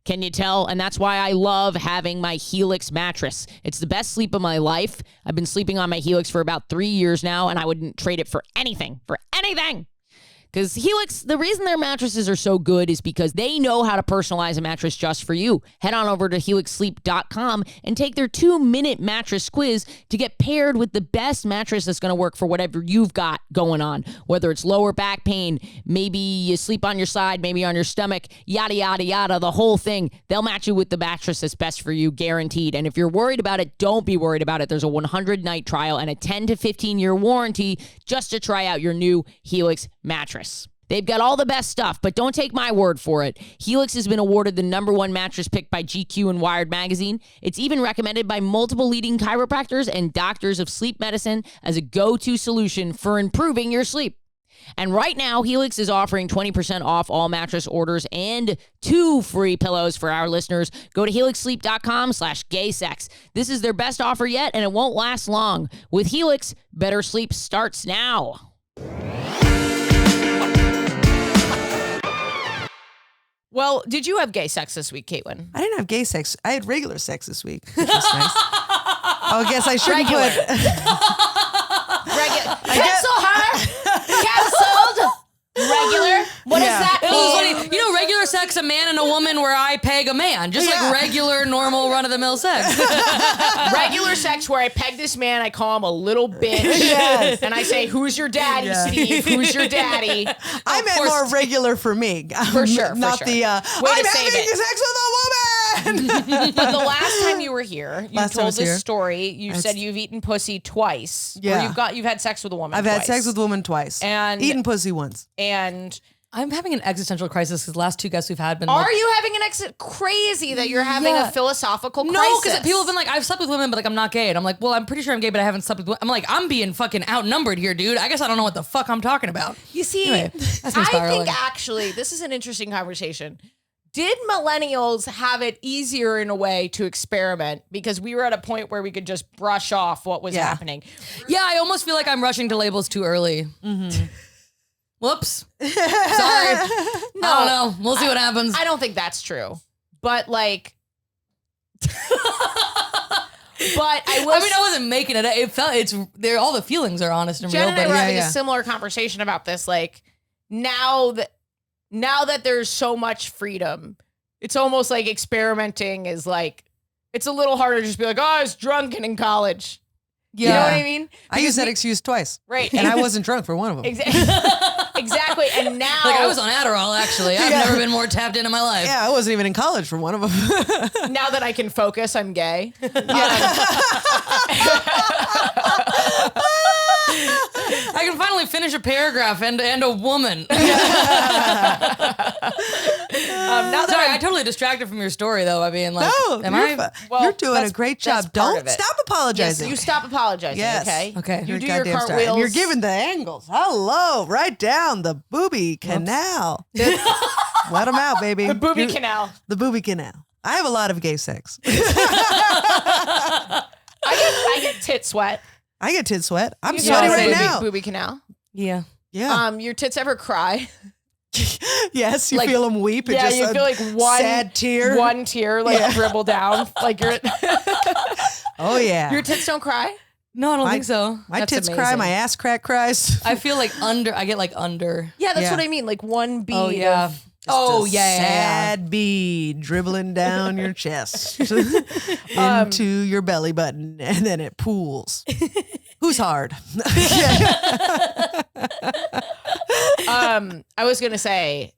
[SPEAKER 1] Can you tell? And that's why I love having my Helix mattress. It's the best sleep of my life. I've been sleeping on my Helix for about 3 years now, and I wouldn't trade it for anything. Because Helix, the reason their mattresses are so good is because they know how to personalize a mattress just for you. Head on over to helixsleep.com and take their 2-minute mattress quiz to get paired with the best mattress that's going to work for whatever you've got going on. Whether it's lower back pain, maybe you sleep on your side, maybe on your stomach, yada, yada, yada, the whole thing. They'll match you with the mattress that's best for you, guaranteed. And if you're worried about it, don't be worried about it. There's a 100-night trial and a 10 to 15-year warranty just to try out your new Helix mattress. They've got all the best stuff, but don't take my word for it. Helix has been awarded the #1 mattress pick by GQ and Wired magazine. It's even recommended by multiple leading chiropractors and doctors of sleep medicine as a go-to solution for improving your sleep. And right now, Helix is offering 20% off all mattress orders and 2 free pillows for our listeners. Go to helixsleep.com/gaysex. This is their best offer yet, and it won't last long. With Helix, better sleep starts now.
[SPEAKER 3] Well, did you have gay sex this week, Caitlin?
[SPEAKER 2] I didn't have gay sex. I had regular sex this week, which was nice. Oh, I guess I shouldn't
[SPEAKER 3] Regular.
[SPEAKER 2] put...
[SPEAKER 3] Cancel her. Canceled. Regular. What
[SPEAKER 2] Yeah.
[SPEAKER 3] does that
[SPEAKER 4] It was
[SPEAKER 3] mean?
[SPEAKER 4] funny. You know, regular regular sex, a man and a woman where I peg a man. Just like regular, normal, run-of-the-mill sex.
[SPEAKER 3] Regular sex where I peg this man, I call him a little bitch. And I say, who's your daddy, Steve? Who's your daddy?
[SPEAKER 2] I meant more regular for me.
[SPEAKER 3] For sure.
[SPEAKER 2] Not
[SPEAKER 3] for sure.
[SPEAKER 2] the, I'm
[SPEAKER 3] Way to save
[SPEAKER 2] having
[SPEAKER 3] it.
[SPEAKER 2] sex with a woman.
[SPEAKER 3] But the last time you were here, you
[SPEAKER 2] Last time I
[SPEAKER 3] told
[SPEAKER 2] was
[SPEAKER 3] this
[SPEAKER 2] here.
[SPEAKER 3] story. You said you've eaten pussy twice.
[SPEAKER 2] Yeah.
[SPEAKER 3] Or you've had sex with a woman
[SPEAKER 2] I've
[SPEAKER 3] twice.
[SPEAKER 2] had sex with a woman twice.
[SPEAKER 3] And
[SPEAKER 2] eaten pussy once.
[SPEAKER 3] And
[SPEAKER 4] I'm having an existential crisis because the last 2 guests we've had been
[SPEAKER 3] are you having an exit? Crazy that you're having a philosophical crisis.
[SPEAKER 4] No, because people have been like, I've slept with women, but like I'm not gay. And I'm like, well, I'm pretty sure I'm gay, but I haven't slept with women. I'm like, I'm being fucking outnumbered here, dude. I guess I don't know what the fuck I'm talking about.
[SPEAKER 3] You see,
[SPEAKER 4] Anyway, that's me
[SPEAKER 3] I
[SPEAKER 4] spiraling.
[SPEAKER 3] think actually this is an interesting conversation. Did millennials have it easier in a way to experiment because we were at a point where we could just brush off what was happening?
[SPEAKER 4] Yeah, I almost feel like I'm rushing to labels too early. Whoops. Sorry. I don't know. We'll see what happens.
[SPEAKER 3] I don't think that's true. But like but I will
[SPEAKER 4] I wasn't making it. It felt there. All the feelings are honest and
[SPEAKER 3] Jen
[SPEAKER 4] real.
[SPEAKER 3] and I
[SPEAKER 4] But
[SPEAKER 3] were having a similar conversation about this. Like now that there's so much freedom, it's almost like experimenting is like it's a little harder to just be like, oh, I was drunken in college.
[SPEAKER 4] yeah.
[SPEAKER 3] You know what I mean?
[SPEAKER 2] I used that excuse twice.
[SPEAKER 3] Right.
[SPEAKER 2] And I wasn't drunk for one of them.
[SPEAKER 3] Exactly. And now
[SPEAKER 4] Like I was on Adderall. Actually, I've never been more tapped into my life.
[SPEAKER 2] Yeah, I wasn't even in college for one of them.
[SPEAKER 3] now that I can focus, I'm gay.
[SPEAKER 4] I can finally finish a paragraph and a woman. Sorry, I totally distracted from your story, though. I mean, like,
[SPEAKER 2] No,
[SPEAKER 3] Well,
[SPEAKER 2] you're doing a
[SPEAKER 3] that's-
[SPEAKER 2] great
[SPEAKER 3] that's
[SPEAKER 2] job.
[SPEAKER 3] part
[SPEAKER 2] Don't
[SPEAKER 3] of it.
[SPEAKER 2] stop
[SPEAKER 3] Yes,
[SPEAKER 2] apologizing.
[SPEAKER 3] you stop apologizing,
[SPEAKER 2] Yes.
[SPEAKER 3] okay?
[SPEAKER 4] Okay.
[SPEAKER 3] You do
[SPEAKER 2] Goddamn
[SPEAKER 3] your
[SPEAKER 2] start.
[SPEAKER 3] cartwheels.
[SPEAKER 2] And you're giving the angles. Hello, right down the booby canal. Let them out, baby.
[SPEAKER 3] the booby canal.
[SPEAKER 2] The booby canal. I have a lot of gay sex.
[SPEAKER 3] I get tit sweat.
[SPEAKER 2] I get tit sweat. I'm
[SPEAKER 3] You
[SPEAKER 2] sweating
[SPEAKER 3] know,
[SPEAKER 2] right
[SPEAKER 3] booby,
[SPEAKER 2] now.
[SPEAKER 3] Booby canal.
[SPEAKER 4] Yeah.
[SPEAKER 2] Yeah.
[SPEAKER 3] Your tits ever cry?
[SPEAKER 2] Yes, you
[SPEAKER 3] like-
[SPEAKER 2] feel them weep. And
[SPEAKER 3] Yeah,
[SPEAKER 2] just
[SPEAKER 3] you
[SPEAKER 2] a
[SPEAKER 3] feel like one
[SPEAKER 2] sad tear.
[SPEAKER 3] one tear like dribble down. Like your
[SPEAKER 2] Oh yeah.
[SPEAKER 3] your tits don't cry.
[SPEAKER 4] No, I don't think so.
[SPEAKER 2] My
[SPEAKER 3] That's
[SPEAKER 2] tits cry.
[SPEAKER 3] amazing.
[SPEAKER 2] My ass crack cries.
[SPEAKER 4] I feel like I get like under.
[SPEAKER 3] Yeah, that's
[SPEAKER 2] Yeah.
[SPEAKER 3] what I mean. Like one bead.
[SPEAKER 4] Oh, yeah.
[SPEAKER 3] of-
[SPEAKER 4] Oh,
[SPEAKER 2] Just a
[SPEAKER 4] yeah.
[SPEAKER 2] sad bead dribbling down your chest into your belly button, and then it pools. Who's hard?
[SPEAKER 3] I was gonna say,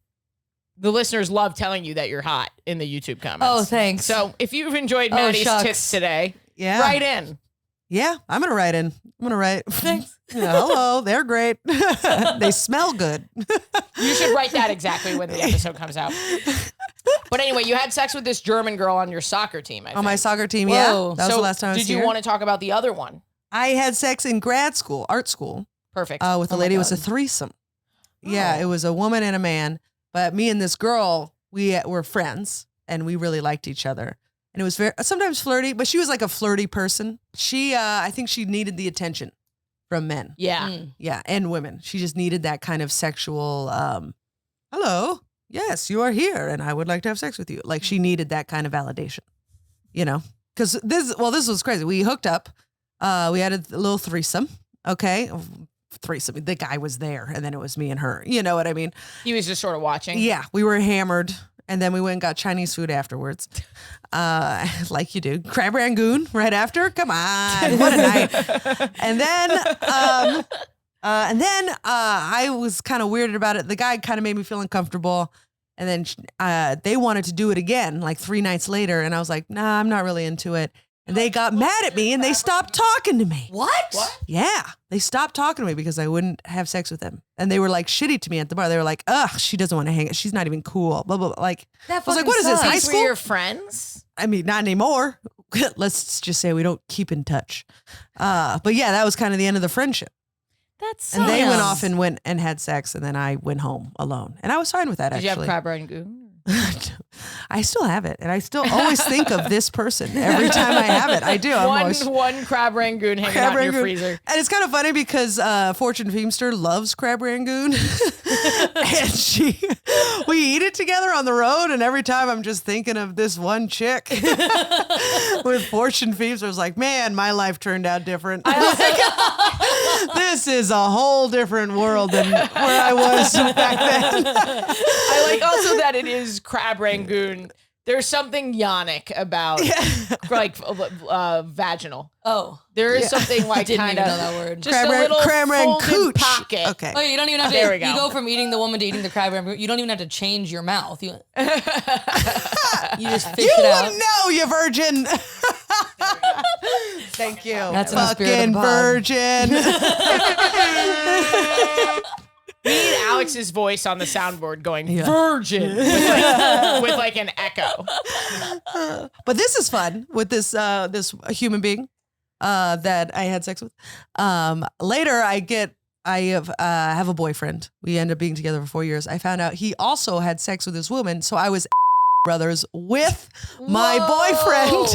[SPEAKER 3] the listeners love telling you that you're hot in the YouTube comments.
[SPEAKER 4] Oh, thanks.
[SPEAKER 3] So if you've enjoyed
[SPEAKER 4] Oh,
[SPEAKER 3] Maddie's
[SPEAKER 4] shucks.
[SPEAKER 3] tits today,
[SPEAKER 2] Yeah.
[SPEAKER 3] write in.
[SPEAKER 2] Yeah, I'm gonna write in. I'm gonna write.
[SPEAKER 4] Thanks.
[SPEAKER 2] Yeah, hello, they're great. They smell good.
[SPEAKER 3] You should write that exactly when the episode comes out. But anyway, you had sex with this German girl on your soccer team. I think.
[SPEAKER 2] On my soccer team,
[SPEAKER 4] Whoa.
[SPEAKER 2] yeah. That was
[SPEAKER 3] So
[SPEAKER 2] the last time I was
[SPEAKER 3] did you
[SPEAKER 2] here.
[SPEAKER 3] want to talk about the other one?
[SPEAKER 2] I had sex in grad school, art school,
[SPEAKER 3] Perfect.
[SPEAKER 2] with a
[SPEAKER 3] Oh my
[SPEAKER 2] lady. It was a
[SPEAKER 3] God.
[SPEAKER 2] threesome. Yeah,
[SPEAKER 3] Oh.
[SPEAKER 2] it was a woman and a man. But me and this girl, we were friends, and we really liked each other. And it was very sometimes flirty, but she was like a flirty person. She, I think, she needed the attention from men.
[SPEAKER 3] Yeah.
[SPEAKER 2] Yeah, and women. She just needed that kind of sexual. Hello, yes, you are here, and I would like to have sex with you. Like she needed that kind of validation, you know. Because this was crazy. We hooked up. We had a little threesome. Okay, threesome. The guy was there, and then it was me and her. You know what I mean?
[SPEAKER 3] He was just sort of watching.
[SPEAKER 2] Yeah, we were hammered, and then we went and got Chinese food afterwards, like you do. Crab Rangoon right after. Come on, what a night! And then I was kind of weirded about it. The guy kind of made me feel uncomfortable, and then they wanted to do it again, like 3 nights later, and I was like, nah, I'm not really into it. And they got mad at me, and they stopped talking to me.
[SPEAKER 4] What?
[SPEAKER 2] Yeah, they stopped talking to me because I wouldn't have sex with them, and they were like shitty to me at the bar. They were like, "Ugh, she doesn't want to hang. She's not even cool." Blah blah. Blah. Like,
[SPEAKER 4] That
[SPEAKER 2] I was like,
[SPEAKER 4] fucking
[SPEAKER 2] "What is this?
[SPEAKER 4] sucks.
[SPEAKER 2] High
[SPEAKER 3] These were
[SPEAKER 2] school?"
[SPEAKER 3] your friends?
[SPEAKER 2] I mean, not anymore. Let's just say we don't keep in touch. But yeah, that was kind of the end of the friendship.
[SPEAKER 3] That's
[SPEAKER 2] And they went
[SPEAKER 4] Damn.
[SPEAKER 2] off and went and had sex, and then I went home alone, and I was fine with that.
[SPEAKER 3] Did you have
[SPEAKER 2] Actually,
[SPEAKER 3] crab rangoon?
[SPEAKER 2] I still have it, and I still always think of this person every time I have it. I do. I'm always
[SPEAKER 3] One crab rangoon hanging out in your freezer.
[SPEAKER 2] And it's kind of funny because Fortune Feimster loves crab rangoon. And we eat it together on the road. And every time I'm just thinking of this one chick with Fortune Feimster. I was like, man, my life turned out different. This is a whole different world than where I was back then.
[SPEAKER 3] I like also that it is crab rangoon. There's something yonic about like vaginal.
[SPEAKER 4] Oh.
[SPEAKER 3] There is something like
[SPEAKER 4] Didn't
[SPEAKER 3] kind
[SPEAKER 4] even
[SPEAKER 3] of
[SPEAKER 4] know that word.
[SPEAKER 3] just a little folded
[SPEAKER 2] cooch.
[SPEAKER 3] pocket.
[SPEAKER 2] Okay.
[SPEAKER 4] Oh, you don't even have to.
[SPEAKER 3] There we go.
[SPEAKER 4] You go from eating the woman to eating the crab rangoon. You don't even have to change your mouth. You just fish
[SPEAKER 2] You
[SPEAKER 4] it out.
[SPEAKER 2] wouldn't know, you virgin. Thank you.
[SPEAKER 4] That's in the spirit of
[SPEAKER 2] fucking
[SPEAKER 4] the pod.
[SPEAKER 2] virgin.
[SPEAKER 3] Me and Alex's voice on the soundboard going virgin with like an echo.
[SPEAKER 2] But this is fun with this this human being that I had sex with. Later, I have a boyfriend. We ended up being together for 4 years. I found out he also had sex with this woman, so I was brothers with my boyfriend.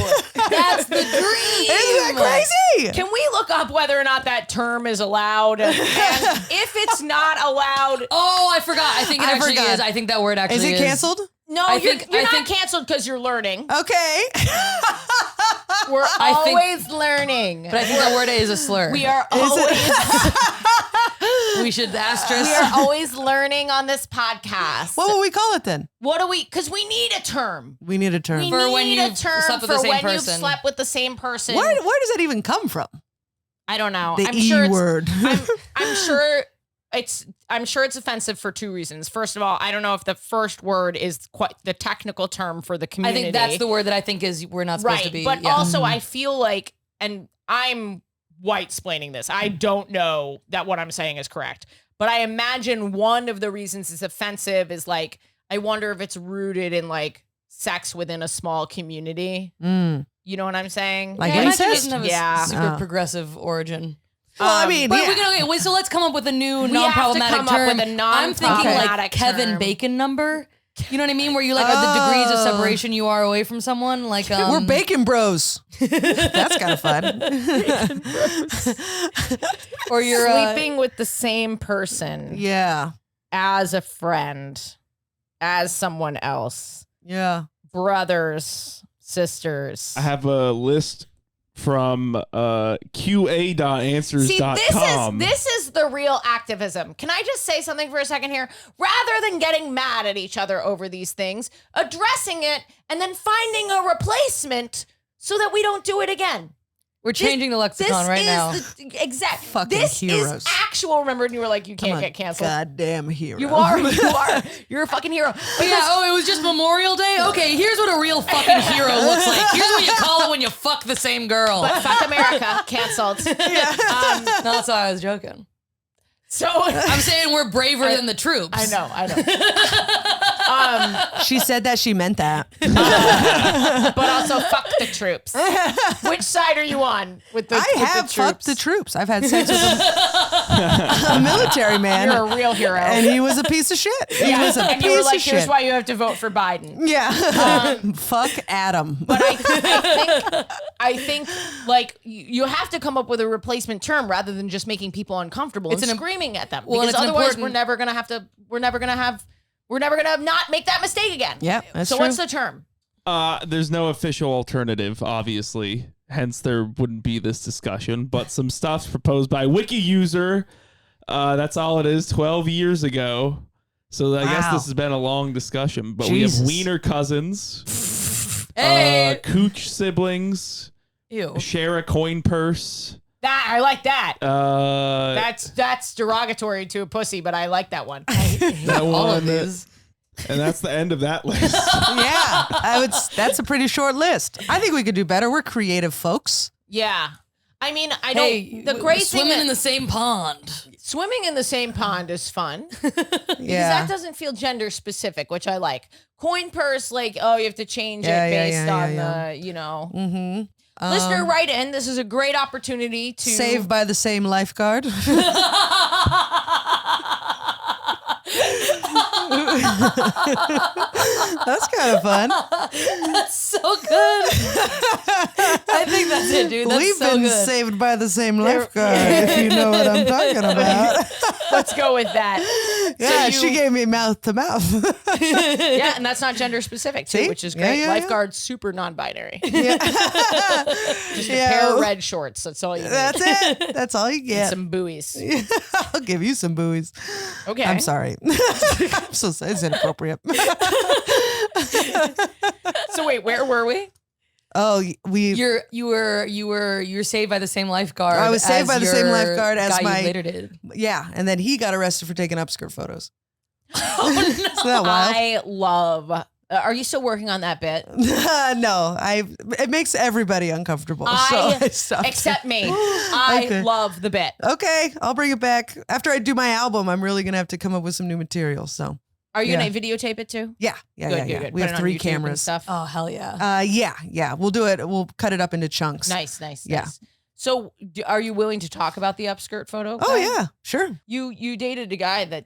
[SPEAKER 4] That's the dream.
[SPEAKER 2] Isn't that crazy?
[SPEAKER 3] Can we look up whether or not that term is allowed? And if it's not allowed,
[SPEAKER 4] Oh, I forgot. I think it actually
[SPEAKER 2] forgot.
[SPEAKER 4] is. I think that word actually
[SPEAKER 2] Is it canceled?
[SPEAKER 3] no,
[SPEAKER 4] I
[SPEAKER 3] you're
[SPEAKER 4] think-
[SPEAKER 3] not canceled because you're learning.
[SPEAKER 2] Okay.
[SPEAKER 3] We're
[SPEAKER 4] I think-
[SPEAKER 3] always learning.
[SPEAKER 4] But I think that word is a slur.
[SPEAKER 3] We are always
[SPEAKER 4] We should asterisk.
[SPEAKER 3] we are always learning on this podcast.
[SPEAKER 2] What would we call it then?
[SPEAKER 3] What do we? Because we need a term.
[SPEAKER 2] We need a term.
[SPEAKER 3] We
[SPEAKER 4] For
[SPEAKER 3] need
[SPEAKER 4] when
[SPEAKER 3] a
[SPEAKER 4] you've
[SPEAKER 3] term
[SPEAKER 4] slept with
[SPEAKER 3] for
[SPEAKER 4] the same
[SPEAKER 3] when you've
[SPEAKER 4] person.
[SPEAKER 3] slept with the same person.
[SPEAKER 2] Where does that even come from?
[SPEAKER 3] I don't know.
[SPEAKER 2] The
[SPEAKER 3] I'm
[SPEAKER 2] E
[SPEAKER 3] sure
[SPEAKER 2] word.
[SPEAKER 3] I'm sure it's offensive for two reasons. First of all, I don't know if the first word is quite the technical term for the
[SPEAKER 4] I
[SPEAKER 3] community.
[SPEAKER 4] think that's the word that I think is we're not supposed
[SPEAKER 3] right.
[SPEAKER 4] to be.
[SPEAKER 3] But
[SPEAKER 4] yeah.
[SPEAKER 3] also, I feel like, and I'm white splaining this. I don't know that what I'm saying is correct. But I imagine one of the reasons it's offensive is like, I wonder if it's rooted in like sex within a small community.
[SPEAKER 2] Mm.
[SPEAKER 3] You know what I'm saying?
[SPEAKER 2] Like
[SPEAKER 4] I imagine it
[SPEAKER 2] incest?
[SPEAKER 4] doesn't have a
[SPEAKER 3] Yeah.
[SPEAKER 4] super progressive origin.
[SPEAKER 2] Well, I mean,
[SPEAKER 4] But
[SPEAKER 2] yeah.
[SPEAKER 4] we can okay. Wait, so let's come up with a new
[SPEAKER 3] We have to
[SPEAKER 4] non-problematic
[SPEAKER 3] come up
[SPEAKER 4] term.
[SPEAKER 3] with a
[SPEAKER 4] I'm thinking like
[SPEAKER 3] non-problematic
[SPEAKER 4] Kevin
[SPEAKER 3] term.
[SPEAKER 4] Bacon number. You know what I mean? Where you like are the degrees of separation you are away from someone. Like
[SPEAKER 2] We're bacon bros. That's kind of fun.
[SPEAKER 4] or you're
[SPEAKER 3] Sleeping with the same person
[SPEAKER 2] Yeah.
[SPEAKER 3] as a friend, as someone else,
[SPEAKER 2] Yeah.
[SPEAKER 3] brothers, sisters.
[SPEAKER 5] I have a list from qa.answers.com.
[SPEAKER 3] See, this is the real activism. Can I just say something for a second here? Rather than getting mad at each other over these things, addressing it and then finding a replacement so that we don't do it again.
[SPEAKER 4] we're changing the lexicon right now.
[SPEAKER 3] The exact.
[SPEAKER 2] Fucking
[SPEAKER 3] this
[SPEAKER 2] heroes.
[SPEAKER 3] is actual. Remember, and you were like, you
[SPEAKER 2] Come
[SPEAKER 3] can't
[SPEAKER 2] on,
[SPEAKER 3] get canceled.
[SPEAKER 2] Goddamn hero.
[SPEAKER 3] You are. You're a fucking hero.
[SPEAKER 4] But yeah, it was just Memorial Day? Okay, here's what a real fucking hero looks like. Here's what you call it when you fuck the same girl.
[SPEAKER 3] But fuck America, canceled.
[SPEAKER 4] No, that's why I was joking.
[SPEAKER 3] So
[SPEAKER 4] I'm saying we're braver than the troops.
[SPEAKER 3] I know.
[SPEAKER 2] She said that she meant that.
[SPEAKER 3] But also fuck the troops. Which side are you on with the,
[SPEAKER 2] I
[SPEAKER 3] with
[SPEAKER 2] have
[SPEAKER 3] the troops?
[SPEAKER 2] fucked the troops. I've had sex with a military man.
[SPEAKER 3] You're a real hero.
[SPEAKER 2] And he was a piece of shit. He was a
[SPEAKER 3] and
[SPEAKER 2] piece
[SPEAKER 3] you were
[SPEAKER 2] of
[SPEAKER 3] like,
[SPEAKER 2] shit.
[SPEAKER 3] here's why you have to vote for Biden.
[SPEAKER 2] Yeah. Fuck Adam.
[SPEAKER 3] But I think like you have to come up with a replacement term rather than just making people uncomfortable and screaming at them.
[SPEAKER 4] Well,
[SPEAKER 3] because
[SPEAKER 4] it's an
[SPEAKER 3] otherwise
[SPEAKER 4] important-
[SPEAKER 3] we're never gonna not make that mistake again.
[SPEAKER 2] Yeah, that's
[SPEAKER 3] so
[SPEAKER 2] true.
[SPEAKER 3] what's the term?
[SPEAKER 5] There's no official alternative, obviously. Hence, there wouldn't be this discussion. But some stuff's proposed by Wiki user. That's all it is. 12 years ago. So I guess
[SPEAKER 2] Wow.
[SPEAKER 5] this has been a long discussion. But
[SPEAKER 2] Jesus.
[SPEAKER 5] we have wiener cousins,
[SPEAKER 4] Hey!
[SPEAKER 5] cooch siblings,
[SPEAKER 4] Ew.
[SPEAKER 5] share a coin purse.
[SPEAKER 3] That I like that.
[SPEAKER 5] That
[SPEAKER 3] That's derogatory to a pussy, but I like that one.
[SPEAKER 4] All
[SPEAKER 5] one,
[SPEAKER 4] of these.
[SPEAKER 5] and that's the end of that list.
[SPEAKER 2] Yeah. That's a pretty short list. I think we could do better. We're creative folks.
[SPEAKER 3] Yeah. I mean, I don't.
[SPEAKER 4] Hey,
[SPEAKER 3] the great
[SPEAKER 4] swimming
[SPEAKER 3] thing
[SPEAKER 4] in the same pond.
[SPEAKER 3] swimming in the same pond is fun because
[SPEAKER 2] Yeah.
[SPEAKER 3] that doesn't feel gender specific, which I like. Coin purse, like you have to change
[SPEAKER 2] Yeah,
[SPEAKER 3] it
[SPEAKER 2] yeah,
[SPEAKER 3] based
[SPEAKER 2] yeah,
[SPEAKER 3] on
[SPEAKER 2] yeah,
[SPEAKER 3] the
[SPEAKER 2] Mm-hmm.
[SPEAKER 3] listener. Write in. This is a great opportunity to
[SPEAKER 2] Saved by the same lifeguard. That's kind of fun.
[SPEAKER 4] That's so good. I think that's it, dude. That's
[SPEAKER 2] We've
[SPEAKER 4] so
[SPEAKER 2] been
[SPEAKER 4] good.
[SPEAKER 2] saved by the same lifeguard, if you know what I'm talking about.
[SPEAKER 3] Let's go with that.
[SPEAKER 2] Yeah, she gave me mouth to mouth.
[SPEAKER 3] Yeah, and that's not gender specific too,
[SPEAKER 2] See?
[SPEAKER 3] which is
[SPEAKER 2] Yeah,
[SPEAKER 3] great.
[SPEAKER 2] yeah, yeah.
[SPEAKER 3] Lifeguard, super non-binary.
[SPEAKER 2] Yeah.
[SPEAKER 3] Just a pair of red shorts. That's all you need.
[SPEAKER 2] That's it. That's all you
[SPEAKER 3] And
[SPEAKER 2] get.
[SPEAKER 3] some buoys.
[SPEAKER 2] I'll give you some buoys.
[SPEAKER 3] Okay.
[SPEAKER 2] I'm sorry. I'm so sorry. It's inappropriate.
[SPEAKER 3] So wait, where were we?
[SPEAKER 2] Oh,
[SPEAKER 4] You were saved by the same lifeguard.
[SPEAKER 2] I was saved
[SPEAKER 4] as
[SPEAKER 2] by the same
[SPEAKER 4] your
[SPEAKER 2] lifeguard as
[SPEAKER 4] guy
[SPEAKER 2] my-
[SPEAKER 4] you later did.
[SPEAKER 2] yeah, and then he got arrested for taking upskirt photos.
[SPEAKER 3] Oh, no.
[SPEAKER 2] Isn't that wild?
[SPEAKER 3] I love. Are you still working on that bit?
[SPEAKER 2] No, it makes everybody uncomfortable. so I stopped.
[SPEAKER 3] Except me. I
[SPEAKER 2] Okay.
[SPEAKER 3] love the bit.
[SPEAKER 2] Okay, I'll bring it back after I do my album. I'm really gonna have to come up with some new material. So
[SPEAKER 3] Are you
[SPEAKER 2] Yeah.
[SPEAKER 3] gonna videotape it too?
[SPEAKER 2] yeah.
[SPEAKER 3] Good.
[SPEAKER 2] We
[SPEAKER 3] Put
[SPEAKER 2] have
[SPEAKER 3] it on
[SPEAKER 2] 3
[SPEAKER 3] YouTube and
[SPEAKER 2] cameras.
[SPEAKER 3] stuff.
[SPEAKER 4] Oh hell yeah!
[SPEAKER 2] Yeah. We'll do it. We'll cut it up into chunks.
[SPEAKER 3] Nice.
[SPEAKER 2] Yeah.
[SPEAKER 3] Nice. So, are you willing to talk about the upskirt photo?
[SPEAKER 2] Oh
[SPEAKER 3] guy?
[SPEAKER 2] yeah, sure.
[SPEAKER 3] You dated a guy that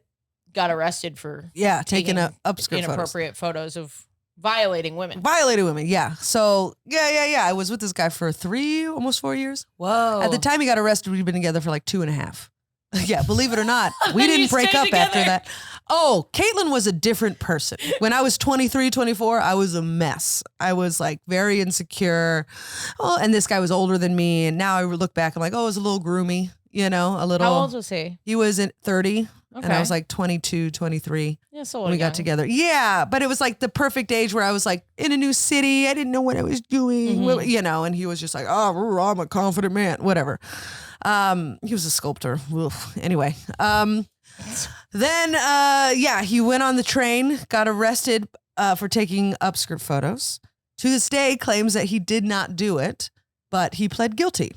[SPEAKER 3] got arrested for
[SPEAKER 2] Yeah, taking a upskirt photos.
[SPEAKER 3] inappropriate photos of violating women.
[SPEAKER 2] Violated women, yeah. So yeah. I was with this guy for almost 4 years.
[SPEAKER 4] Whoa.
[SPEAKER 2] At the time he got arrested, we'd been together for like 2.5. Yeah, believe it or not, we
[SPEAKER 3] And you
[SPEAKER 2] didn't break
[SPEAKER 3] stayed
[SPEAKER 2] up after
[SPEAKER 3] together.
[SPEAKER 2] that. Oh, Caitlin was a different person. When I was 23, 24, I was a mess. I was like very insecure. Oh, and this guy was older than me. And now I look back, I'm like, oh, it was a little groomy, a little.
[SPEAKER 3] How old was he?
[SPEAKER 2] He was in 30.
[SPEAKER 3] Okay.
[SPEAKER 2] And I was like 22, 23
[SPEAKER 3] Yeah, so
[SPEAKER 2] when we got together. Yeah, but it was like the perfect age where I was like in a new city. I didn't know what I was doing,
[SPEAKER 3] Mm-hmm.
[SPEAKER 2] and he was just like, oh, I'm a confident man, whatever. He was a sculptor. Oof. Anyway, then he went on the train, got arrested for taking upskirt photos. To this day, claims that he did not do it, but he pled guilty.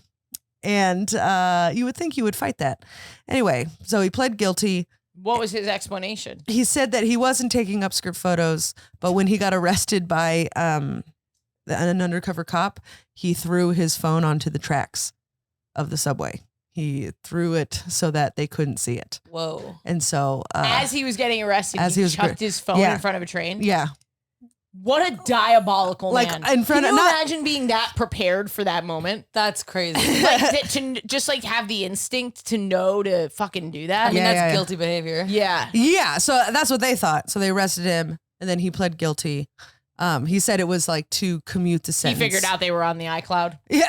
[SPEAKER 2] And you would think he would fight that. Anyway, so he pled guilty.
[SPEAKER 3] What was his explanation?
[SPEAKER 2] He said that he wasn't taking upskirt photos, but when he got arrested by an undercover cop, he threw his phone onto the tracks of the subway. He threw it so that they couldn't see it.
[SPEAKER 4] Whoa.
[SPEAKER 2] And so
[SPEAKER 3] As he was getting arrested,
[SPEAKER 2] as
[SPEAKER 3] he
[SPEAKER 2] he was
[SPEAKER 3] chucked his phone
[SPEAKER 2] yeah.
[SPEAKER 3] in front of a train.
[SPEAKER 2] yeah,
[SPEAKER 3] What a diabolical
[SPEAKER 2] like
[SPEAKER 3] man!
[SPEAKER 2] in front
[SPEAKER 3] Can
[SPEAKER 2] of
[SPEAKER 3] you
[SPEAKER 2] not
[SPEAKER 3] imagine being that prepared for that moment?
[SPEAKER 4] That's crazy.
[SPEAKER 3] Like to just like have the instinct to know to fucking do that.
[SPEAKER 4] I mean,
[SPEAKER 2] Yeah,
[SPEAKER 4] that's
[SPEAKER 2] yeah.
[SPEAKER 4] guilty behavior.
[SPEAKER 3] Yeah.
[SPEAKER 2] yeah. So that's what they thought. So they arrested him, and then he pled guilty. He said it was like to commute the
[SPEAKER 3] He
[SPEAKER 2] sentence.
[SPEAKER 3] figured out they were on the iCloud.
[SPEAKER 2] Yeah,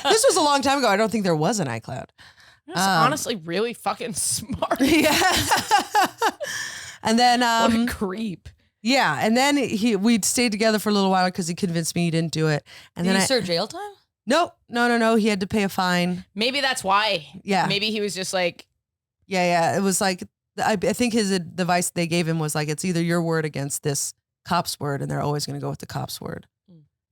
[SPEAKER 2] this was a long time ago. I don't think there was an iCloud.
[SPEAKER 3] That's honestly really fucking smart.
[SPEAKER 2] Yeah, and then
[SPEAKER 3] What a creep.
[SPEAKER 2] yeah, and then we'd stayed together for a little while because he convinced me he didn't do it. And
[SPEAKER 4] Did
[SPEAKER 2] then
[SPEAKER 4] he serve jail time?
[SPEAKER 2] no. He had to pay a fine.
[SPEAKER 3] Maybe that's why.
[SPEAKER 2] Yeah.
[SPEAKER 3] Maybe he was just like,
[SPEAKER 2] Yeah. It was like I think his advice they gave him was like it's either your word against this cop's word, and they're always going to go with the cop's word.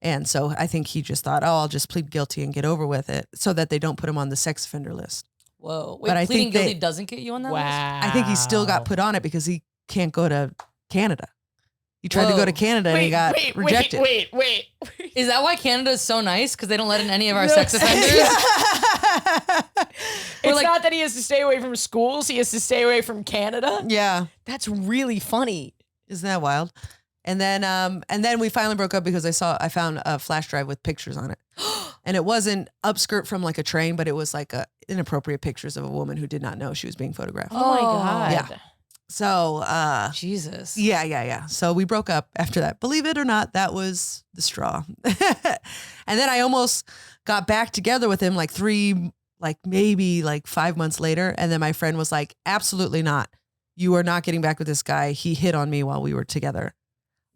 [SPEAKER 2] And so I think he just thought, oh, I'll just plead guilty and get over with it, so that they don't put him on the sex offender list.
[SPEAKER 4] Whoa. Wait,
[SPEAKER 2] But I
[SPEAKER 4] pleading
[SPEAKER 2] think they-
[SPEAKER 4] guilty doesn't get you on that list?
[SPEAKER 3] wow.
[SPEAKER 2] I think he still got put on it because he can't go to Canada. He tried to go
[SPEAKER 4] Whoa.
[SPEAKER 2] to Canada and he got rejected.
[SPEAKER 3] Wait.
[SPEAKER 4] Is that why Canada is so nice? Because they don't let in any of our sex offenders?
[SPEAKER 3] It's not that he has to stay away from schools. He has to stay away from Canada.
[SPEAKER 2] Yeah.
[SPEAKER 3] That's really funny.
[SPEAKER 2] Isn't that wild? And then we finally broke up because I found a flash drive with pictures on it. And it wasn't upskirt from like a train, but it was like inappropriate pictures of a woman who did not know she was being photographed.
[SPEAKER 3] Oh my God.
[SPEAKER 2] Yeah. So,
[SPEAKER 4] Jesus.
[SPEAKER 2] yeah. So we broke up after that. Believe it or not, that was the straw. And then I almost got back together with him maybe 5 months later. And then my friend was like, absolutely not. You are not getting back with this guy. He hit on me while we were together.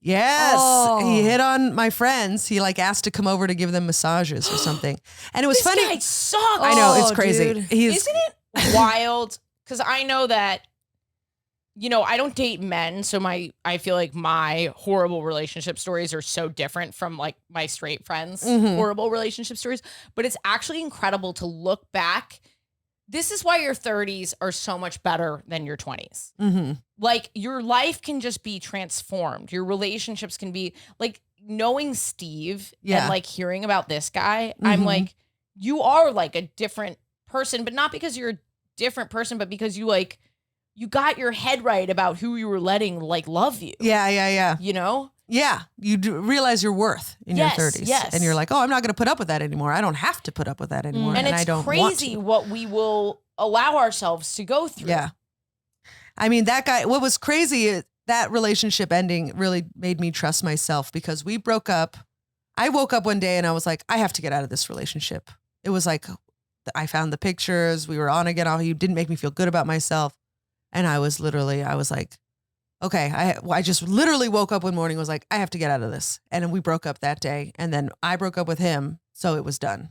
[SPEAKER 2] Yes.
[SPEAKER 4] Oh.
[SPEAKER 2] He hit on my friends. He asked to come over to give them massages or something. And it was
[SPEAKER 3] This
[SPEAKER 2] funny.
[SPEAKER 3] guy sucks.
[SPEAKER 2] I know, it's
[SPEAKER 4] Oh,
[SPEAKER 2] crazy.
[SPEAKER 4] dude.
[SPEAKER 3] Isn't it wild? Because I know that, I don't date men, so I feel like my horrible relationship stories are so different from like my straight friends' horrible relationship stories. But it's actually incredible to look back. This is why your 30s are so much better than your 20s.
[SPEAKER 2] Mm-hmm.
[SPEAKER 3] Like your life can just be transformed. Your relationships can be like knowing Steve
[SPEAKER 2] Yeah.
[SPEAKER 3] and like hearing about this guy. I'm
[SPEAKER 2] Mhm.
[SPEAKER 3] like, you are like a different person, but not because you're a different person, but because you got your head right about who you were letting love you.
[SPEAKER 2] Yeah.
[SPEAKER 3] You know?
[SPEAKER 2] Yeah, you do realize your worth in your
[SPEAKER 3] Yes,
[SPEAKER 2] 30s.
[SPEAKER 3] yes.
[SPEAKER 2] And you're like, oh, I'm not going to put up with that anymore. I don't have to put up with that anymore.
[SPEAKER 3] And it's
[SPEAKER 2] I don't want
[SPEAKER 3] crazy
[SPEAKER 2] to.
[SPEAKER 3] what we will allow ourselves to go through.
[SPEAKER 2] Yeah. I mean, that guy, what was crazy is that relationship ending really made me trust myself because we broke up. I woke up one day and I was like, I have to get out of this relationship. It was like, I found the pictures. We were on again. He didn't make me feel good about myself. And I was like, okay, I just literally woke up one morning and was like, I have to get out of this. And then we broke up that day. And then I broke up with him. So it was done,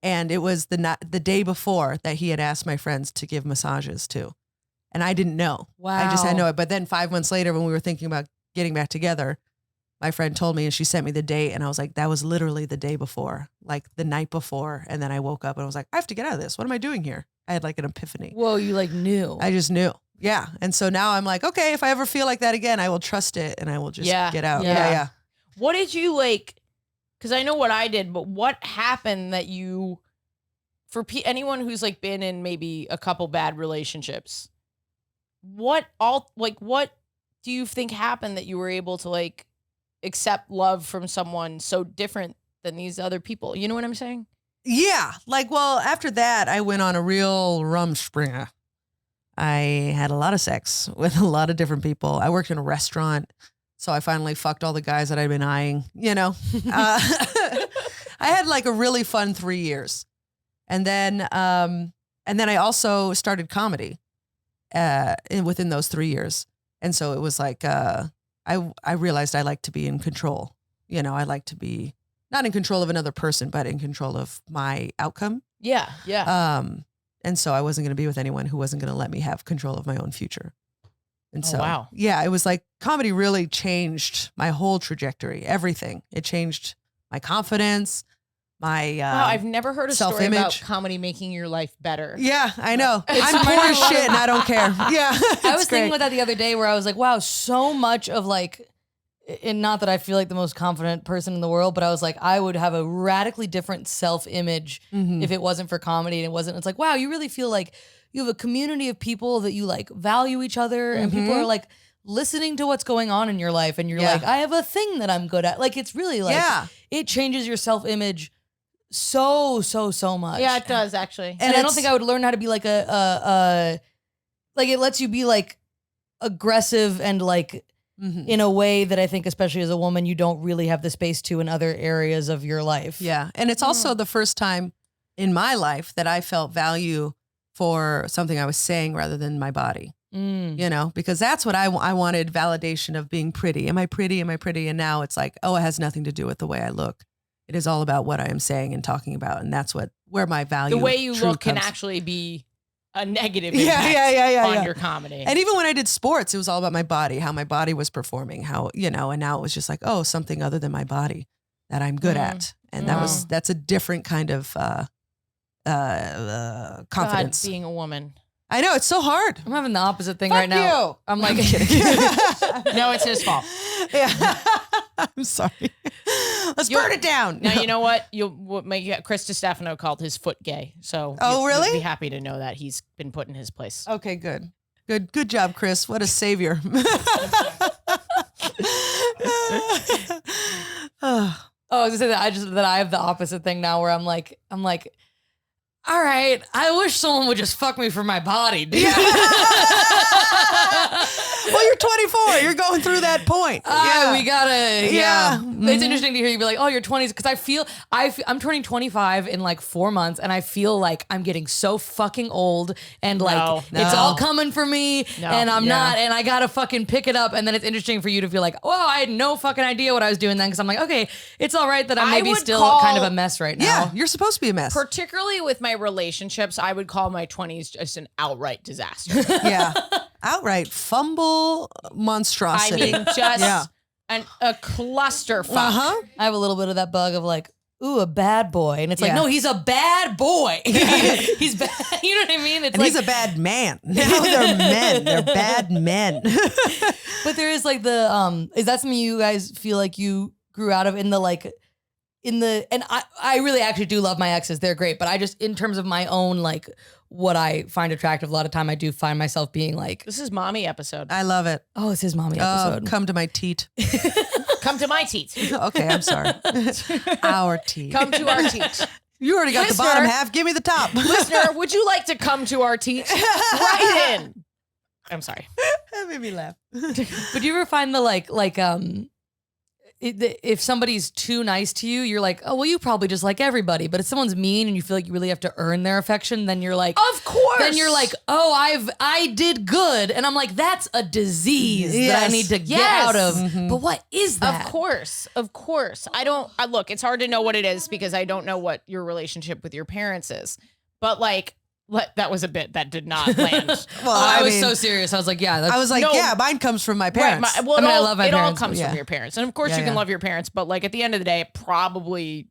[SPEAKER 2] And it was the day before that he had asked my friends to give massages too. And I didn't know.
[SPEAKER 4] Wow.
[SPEAKER 2] I just had no. But then 5 months later, when we were thinking about getting back together, my friend told me and she sent me the date. And I was like, that was literally the day before, like the night before. And then I woke up and I was like, I have to get out of this. What am I doing here? I had like an epiphany.
[SPEAKER 4] Whoa, you like knew.
[SPEAKER 2] I just knew. Yeah. And so now I'm like, okay, if I ever feel like that again, I will trust it and I will just get out.
[SPEAKER 3] Yeah.
[SPEAKER 2] Yeah.
[SPEAKER 3] What did you like? Because I know what I did, but what happened that you, for anyone who's like been in maybe a couple bad relationships, what do you think happened that you were able to like accept love from someone so different than these other people? You know what I'm saying?
[SPEAKER 2] Yeah. Like, well, after that, I went on a real rumspringa. I had a lot of sex with a lot of different people. I worked in a restaurant. So I finally fucked all the guys that I'd been eyeing, I had like a really fun 3 years. And then I also started comedy within those 3 years. And so it was like, I realized I like to be in control. I like to be not in control of another person, but in control of my outcome.
[SPEAKER 3] Yeah. Yeah.
[SPEAKER 2] And so I wasn't going to be with anyone who wasn't going to let me have control of my own future. And so,
[SPEAKER 3] wow.
[SPEAKER 2] Yeah, it was like comedy really changed my whole trajectory, everything. It changed my confidence, my
[SPEAKER 3] wow, I've never heard a story
[SPEAKER 2] self-image.
[SPEAKER 3] about comedy making your life better.
[SPEAKER 2] Yeah, I know. I'm poor as shit and I don't care. Yeah.
[SPEAKER 4] I was thinking about that the other day where I was like, wow, so much of like, and not that I feel like the most confident person in the world, but I was like, I would have a radically different self-image if it wasn't for comedy. And it's like, wow, you really feel like you have a community of people that you like value each other and people are like listening to what's going on in your life. And you're like, I have a thing that I'm good at. Like, it's really like, it changes your self-image so much.
[SPEAKER 3] Yeah, it does actually.
[SPEAKER 4] And I don't think I would learn how to be like like it lets you be like aggressive and like, in a way that I think, especially as a woman, you don't really have the space to in other areas of your life.
[SPEAKER 2] Yeah. And it's also the first time in my life that I felt value for something I was saying rather than my body, because that's what I wanted, validation of being pretty. Am I pretty? Am I pretty? And now it's like, oh, it has nothing to do with the way I look. It is all about what I am saying and talking about. And that's where my value,
[SPEAKER 3] the way you look can
[SPEAKER 2] comes.
[SPEAKER 3] actually be a negative impact on your comedy.
[SPEAKER 2] And even when I did sports, it was all about my body, how my body was performing, how, and now it was just like, oh, something other than my body that I'm good at. And that's a different kind of confidence.
[SPEAKER 3] God, being a woman.
[SPEAKER 2] I know, it's so hard.
[SPEAKER 4] I'm having the opposite thing
[SPEAKER 2] Fuck
[SPEAKER 4] right now.
[SPEAKER 2] you.
[SPEAKER 4] I'm like,
[SPEAKER 3] No, it's his fault.
[SPEAKER 2] Yeah. I'm sorry. Let's burn it down.
[SPEAKER 3] Now, you know what? Chris DiStefano called his foot gay. So
[SPEAKER 2] really?
[SPEAKER 3] you'll be happy to know that he's been put in his place.
[SPEAKER 2] Okay, good. Good job, Chris. What a savior.
[SPEAKER 4] oh, I was gonna say that I have the opposite thing now where I'm like, all right, I wish someone would just fuck me for my body, dude.
[SPEAKER 2] Well, you're 24. You're going through that point.
[SPEAKER 4] We gotta. Yeah.
[SPEAKER 2] Mm-hmm.
[SPEAKER 4] It's interesting to hear you be like, "Oh, you're 20s," because I'm turning 25 in like 4 months, and I feel like I'm getting so fucking old, and like it's all coming for me, and I'm not, and I gotta fucking pick it up. And then it's interesting for you to feel like, "Oh, I had no fucking idea what I was doing then," because I'm like, okay, it's all right that I'm maybe still kind of a mess right now.
[SPEAKER 2] Yeah, you're supposed to be a mess.
[SPEAKER 3] Particularly with my relationships, I would call my 20s just an outright disaster.
[SPEAKER 2] Yeah. Outright fumble monstrosity.
[SPEAKER 3] I mean, just a clusterfuck.
[SPEAKER 4] I have a little bit of that bug of like, ooh, a bad boy. And it's like,
[SPEAKER 2] Yeah.
[SPEAKER 4] no, he's a bad boy. He's bad. You know what I mean? It's
[SPEAKER 2] And
[SPEAKER 4] like,
[SPEAKER 2] he's a bad man. Now they're men. They're bad men.
[SPEAKER 4] but there is like the, is that something you guys feel like you grew out of in the like, I really actually do love my exes. They're great. But I just, in terms of my own, like, what I find attractive, a lot of time I do find myself being like,
[SPEAKER 3] This is mommy episode.
[SPEAKER 2] I love it.
[SPEAKER 4] oh, it's his mommy
[SPEAKER 2] Oh,
[SPEAKER 4] episode.
[SPEAKER 2] come to my teat.
[SPEAKER 3] Come to my teat.
[SPEAKER 2] Okay, I'm sorry. Our teat.
[SPEAKER 3] Come to our teat.
[SPEAKER 2] You already got the
[SPEAKER 3] Listener.
[SPEAKER 2] bottom half. Give me the top.
[SPEAKER 3] Listener, would you like to come to our teat? Right in. I'm sorry.
[SPEAKER 2] That made me laugh.
[SPEAKER 4] But do you ever find if somebody's too nice to you, you're like, oh, well, you probably just like everybody. But if someone's mean and you feel like you really have to earn their affection, then you're like,
[SPEAKER 3] Of course.
[SPEAKER 4] then you're like, oh, I did good. And I'm like, that's a disease that I
[SPEAKER 2] Yes.
[SPEAKER 4] need to get
[SPEAKER 3] Yes.
[SPEAKER 4] out of. But what is that?
[SPEAKER 3] Of course. Look, it's hard to know what it is because I don't know what your relationship with your parents is. But like, that was a bit that did not land.
[SPEAKER 2] Well,
[SPEAKER 4] I was
[SPEAKER 2] mean,
[SPEAKER 4] so serious. I was like, yeah. That's,
[SPEAKER 2] I was like,
[SPEAKER 3] No.
[SPEAKER 2] yeah, mine comes from my
[SPEAKER 3] Right,
[SPEAKER 2] parents.
[SPEAKER 4] I mean, I love my
[SPEAKER 3] it all
[SPEAKER 4] parents,
[SPEAKER 3] comes
[SPEAKER 2] but
[SPEAKER 3] from
[SPEAKER 2] yeah.
[SPEAKER 3] your parents. And of course
[SPEAKER 2] Yeah,
[SPEAKER 3] you can
[SPEAKER 2] yeah.
[SPEAKER 3] love your parents, but like at the end of the day, it probably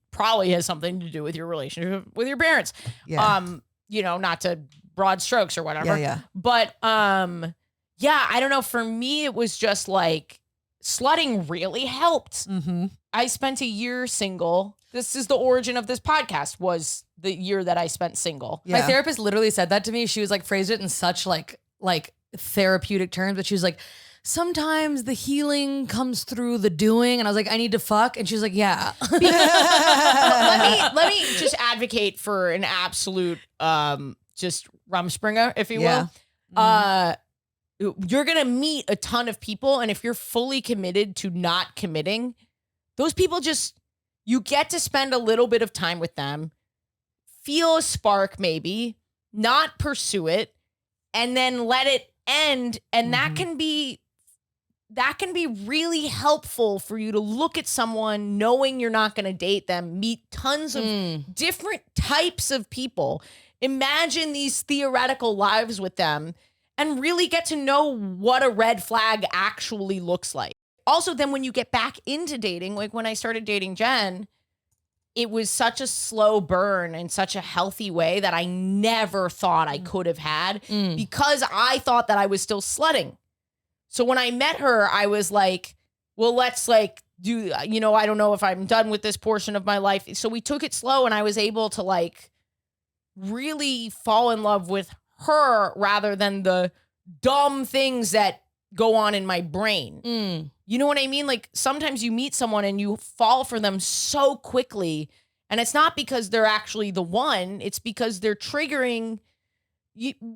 [SPEAKER 3] has something to do with your relationship with your parents.
[SPEAKER 2] Yeah.
[SPEAKER 3] Not to broad strokes or whatever.
[SPEAKER 2] Yeah.
[SPEAKER 3] But yeah, I don't know. For me, it was just like slutting really helped.
[SPEAKER 2] Mm-hmm.
[SPEAKER 3] I spent a year single. This is the origin of this podcast, was the year that I spent single.
[SPEAKER 2] Yeah.
[SPEAKER 4] My therapist literally said that to me. She was like, phrased it in such like therapeutic terms, but she was like, sometimes the healing comes through the doing. And I was like, I need to fuck. And she was like, yeah.
[SPEAKER 3] let me just advocate for an absolute just rumspringa, if you
[SPEAKER 2] Yeah.
[SPEAKER 3] will. You're gonna meet a ton of people, and if you're fully committed to not committing, those people you get to spend a little bit of time with them, feel a spark maybe, not pursue it, and then let it end. And that can be really helpful for you to look at someone knowing you're not going to date them, meet tons of different types of people, imagine these theoretical lives with them, and really get to know what a red flag actually looks like. Also, then when you get back into dating, like when I started dating Jen, it was such a slow burn in such a healthy way that I never thought I could have had because I thought that I was still slutting. So when I met her, I was like, well, let's like do, I don't know if I'm done with this portion of my life. So we took it slow, and I was able to like really fall in love with her rather than the dumb things that go on in my brain. You know what I mean? Like sometimes you meet someone and you fall for them so quickly, and it's not because they're actually the one, it's because they're triggering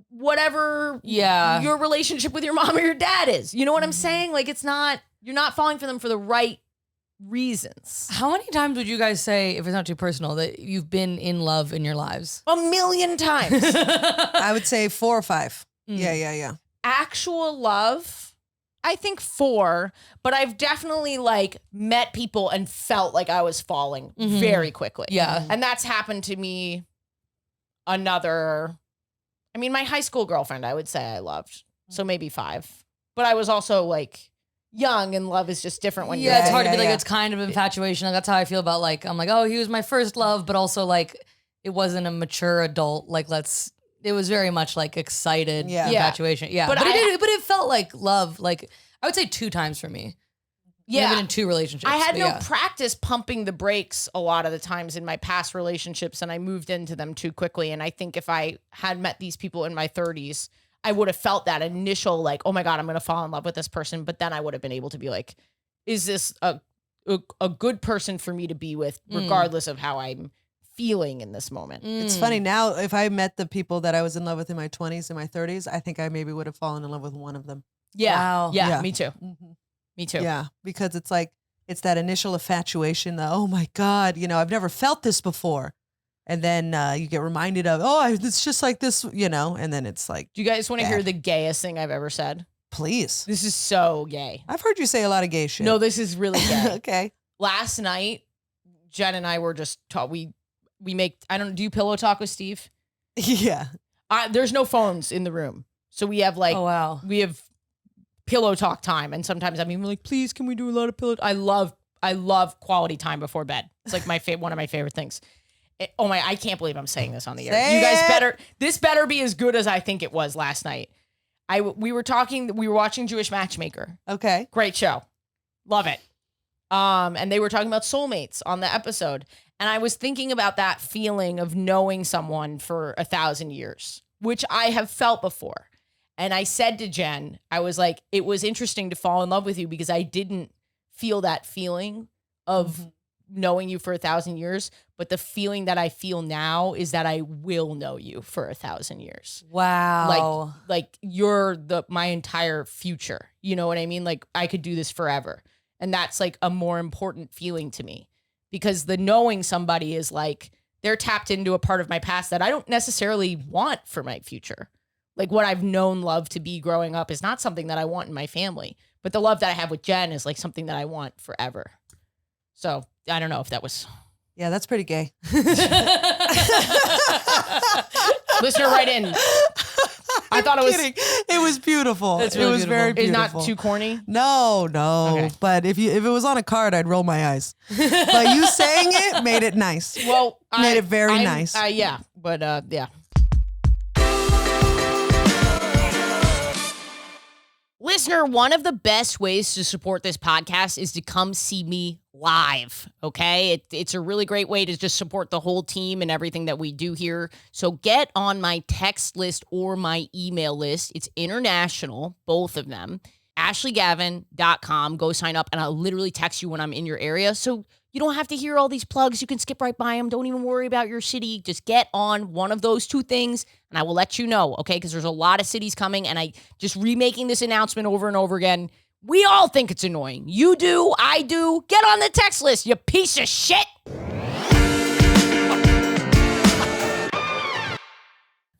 [SPEAKER 3] whatever your relationship with your mom or your dad is. You know what I'm saying? Like you're not falling for them for the right reasons.
[SPEAKER 4] How many times would you guys say, if it's not too personal, that you've been in love in your lives?
[SPEAKER 3] 1,000,000 times.
[SPEAKER 2] I would say 4 or 5. Yeah.
[SPEAKER 3] Actual love, I think 4, but I've definitely like met people and felt like I was falling very quickly.
[SPEAKER 4] Yeah.
[SPEAKER 3] And that's happened to me my high school girlfriend, I would say I loved. So maybe 5. But I was also like young, and love is just different when you're
[SPEAKER 4] Yeah, it's hard to be like,
[SPEAKER 2] yeah.
[SPEAKER 4] it's kind of infatuation. Like, that's how I feel about like, I'm like, oh, he was my first love, but also like, it wasn't a mature adult. Like, it was very much like excited infatuation. Yeah.
[SPEAKER 3] But
[SPEAKER 4] But it felt like love. Like, I would say 2 times for me.
[SPEAKER 3] Yeah.
[SPEAKER 4] I've been in 2 relationships.
[SPEAKER 3] I had
[SPEAKER 4] but
[SPEAKER 3] no
[SPEAKER 4] yeah.
[SPEAKER 3] practice pumping the brakes a lot of the times in my past relationships, and I moved into them too quickly. And I think if I had met these people in my 30s, I would have felt that initial like, oh my God, I'm going to fall in love with this person. But then I would have been able to be like, is this a good person for me to be with, regardless of how I'm feeling in this moment?
[SPEAKER 2] It's funny now, if I met the people that I was in love with in my 20s and my 30s, I think I maybe would have fallen in love with one of them.
[SPEAKER 3] Yeah.
[SPEAKER 4] Wow.
[SPEAKER 3] Yeah,
[SPEAKER 2] Yeah.
[SPEAKER 3] me too.
[SPEAKER 2] Mm-hmm.
[SPEAKER 3] Me too.
[SPEAKER 2] Yeah, because it's like, it's that initial infatuation that, oh my God, I've never felt this before. And then you get reminded of, it's just like this, and then it's like,
[SPEAKER 3] Do you guys want to hear the gayest thing I've ever said?
[SPEAKER 2] please.
[SPEAKER 3] This is so gay.
[SPEAKER 2] I've heard you say a lot of gay shit.
[SPEAKER 3] No, this is really gay.
[SPEAKER 2] Okay.
[SPEAKER 3] Last night, Jen and I were just we make, do you pillow talk with Steve?
[SPEAKER 2] Yeah.
[SPEAKER 3] There's no phones in the room. So we have like,
[SPEAKER 4] Oh, wow.
[SPEAKER 3] we have pillow talk time. And sometimes I'm even like, please, can we do a lot of pillow? I love quality time before bed. It's like one of my favorite things. I can't believe I'm saying this on the air.
[SPEAKER 2] Say
[SPEAKER 3] You guys
[SPEAKER 2] it.
[SPEAKER 3] this better be as good as I think it was last night. We were watching Jewish Matchmaker.
[SPEAKER 2] Okay.
[SPEAKER 3] Great show. Love it. And they were talking about soulmates on the episode. And I was thinking about that feeling of knowing someone for 1,000 years, which I have felt before. And I said to Jen, I was like, it was interesting to fall in love with you because I didn't feel that feeling of knowing you for 1,000 years. But the feeling that I feel now is that I will know you for 1,000 years.
[SPEAKER 4] Wow.
[SPEAKER 3] Like you're my entire future. You know what I mean? Like I could do this forever. And that's like a more important feeling to me because the knowing somebody is like, they're tapped into a part of my past that I don't necessarily want for my future. Like what I've known love to be growing up is not something that I want in my family, but the love that I have with Jen is like something that I want forever. So I don't know if that was.
[SPEAKER 2] Yeah, that's pretty gay.
[SPEAKER 3] Listener, write in. I thought it was.
[SPEAKER 2] Kidding. It was beautiful.
[SPEAKER 4] It's
[SPEAKER 2] it
[SPEAKER 4] really
[SPEAKER 2] was
[SPEAKER 4] beautiful.
[SPEAKER 2] very
[SPEAKER 3] It's
[SPEAKER 2] beautiful.
[SPEAKER 3] not too corny.
[SPEAKER 2] No.
[SPEAKER 3] Okay.
[SPEAKER 2] But if it was on a card, I'd roll my eyes. But you saying it made it nice.
[SPEAKER 3] Well,
[SPEAKER 2] Made it very nice.
[SPEAKER 3] Yeah, but yeah. Listener, one of the best ways to support this podcast is to come see me live, okay? It's a really great way to just support the whole team and everything that we do here. So get on my text list or my email list. It's international, both of them. AshleyGavin.com. Go sign up, and I'll literally text you when I'm in your area. So you don't have to hear all these plugs. You can skip right by them. Don't even worry about your city. Just get on one of those two things, and I will let you know, okay? Because there's a lot of cities coming, and I just remaking this announcement over and over again. We all think it's annoying. You do. I do. Get on the text list, you piece of shit.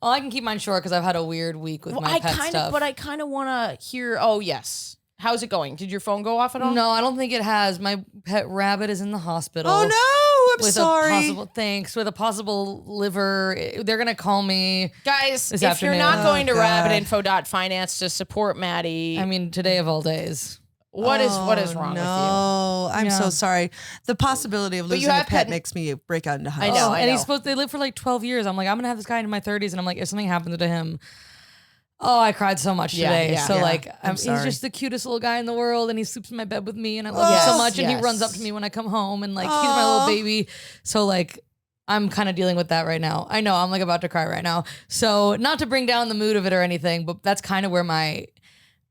[SPEAKER 4] Well, I can keep mine short because I've had a weird week with my pet stuff.
[SPEAKER 3] But I kind of want to hear. Oh yes, how's it going? Did your phone go off at all?
[SPEAKER 4] No, I don't think it has. My pet rabbit is in the hospital.
[SPEAKER 2] Oh no, I'm
[SPEAKER 4] with
[SPEAKER 2] sorry.
[SPEAKER 4] With a possible liver. They're gonna call me.
[SPEAKER 3] Guys,
[SPEAKER 4] This
[SPEAKER 3] if
[SPEAKER 4] afternoon.
[SPEAKER 3] you're not going to
[SPEAKER 2] God.
[SPEAKER 3] Rabbitinfo.finance to support Maddie,
[SPEAKER 4] I mean, today of all days.
[SPEAKER 3] what is wrong with you?
[SPEAKER 2] No, I'm
[SPEAKER 4] Yeah.
[SPEAKER 2] so sorry. The possibility of
[SPEAKER 3] But you
[SPEAKER 2] losing a
[SPEAKER 3] have
[SPEAKER 2] pet
[SPEAKER 3] pet-
[SPEAKER 2] makes me break out into hives.
[SPEAKER 3] I know.
[SPEAKER 4] And they live for like 12 years. I'm like, I'm gonna have this guy in my 30s, and I'm like, if something happens to him, oh, I cried so much
[SPEAKER 3] Yeah,
[SPEAKER 4] today.
[SPEAKER 3] yeah.
[SPEAKER 4] So
[SPEAKER 2] Yeah,
[SPEAKER 4] like,
[SPEAKER 2] I'm
[SPEAKER 4] he's
[SPEAKER 2] sorry.
[SPEAKER 4] just the cutest little guy in the world, and he sleeps in my bed with me, and I love him so
[SPEAKER 2] Yes,
[SPEAKER 4] much, and he
[SPEAKER 3] yes.
[SPEAKER 4] runs up to me when I come home, and like, he's my little
[SPEAKER 2] Aw.
[SPEAKER 4] baby. So like, I'm kind of dealing with that right now. I know I'm like about to cry right now. So not to bring down the mood of it or anything, but that's kind of where my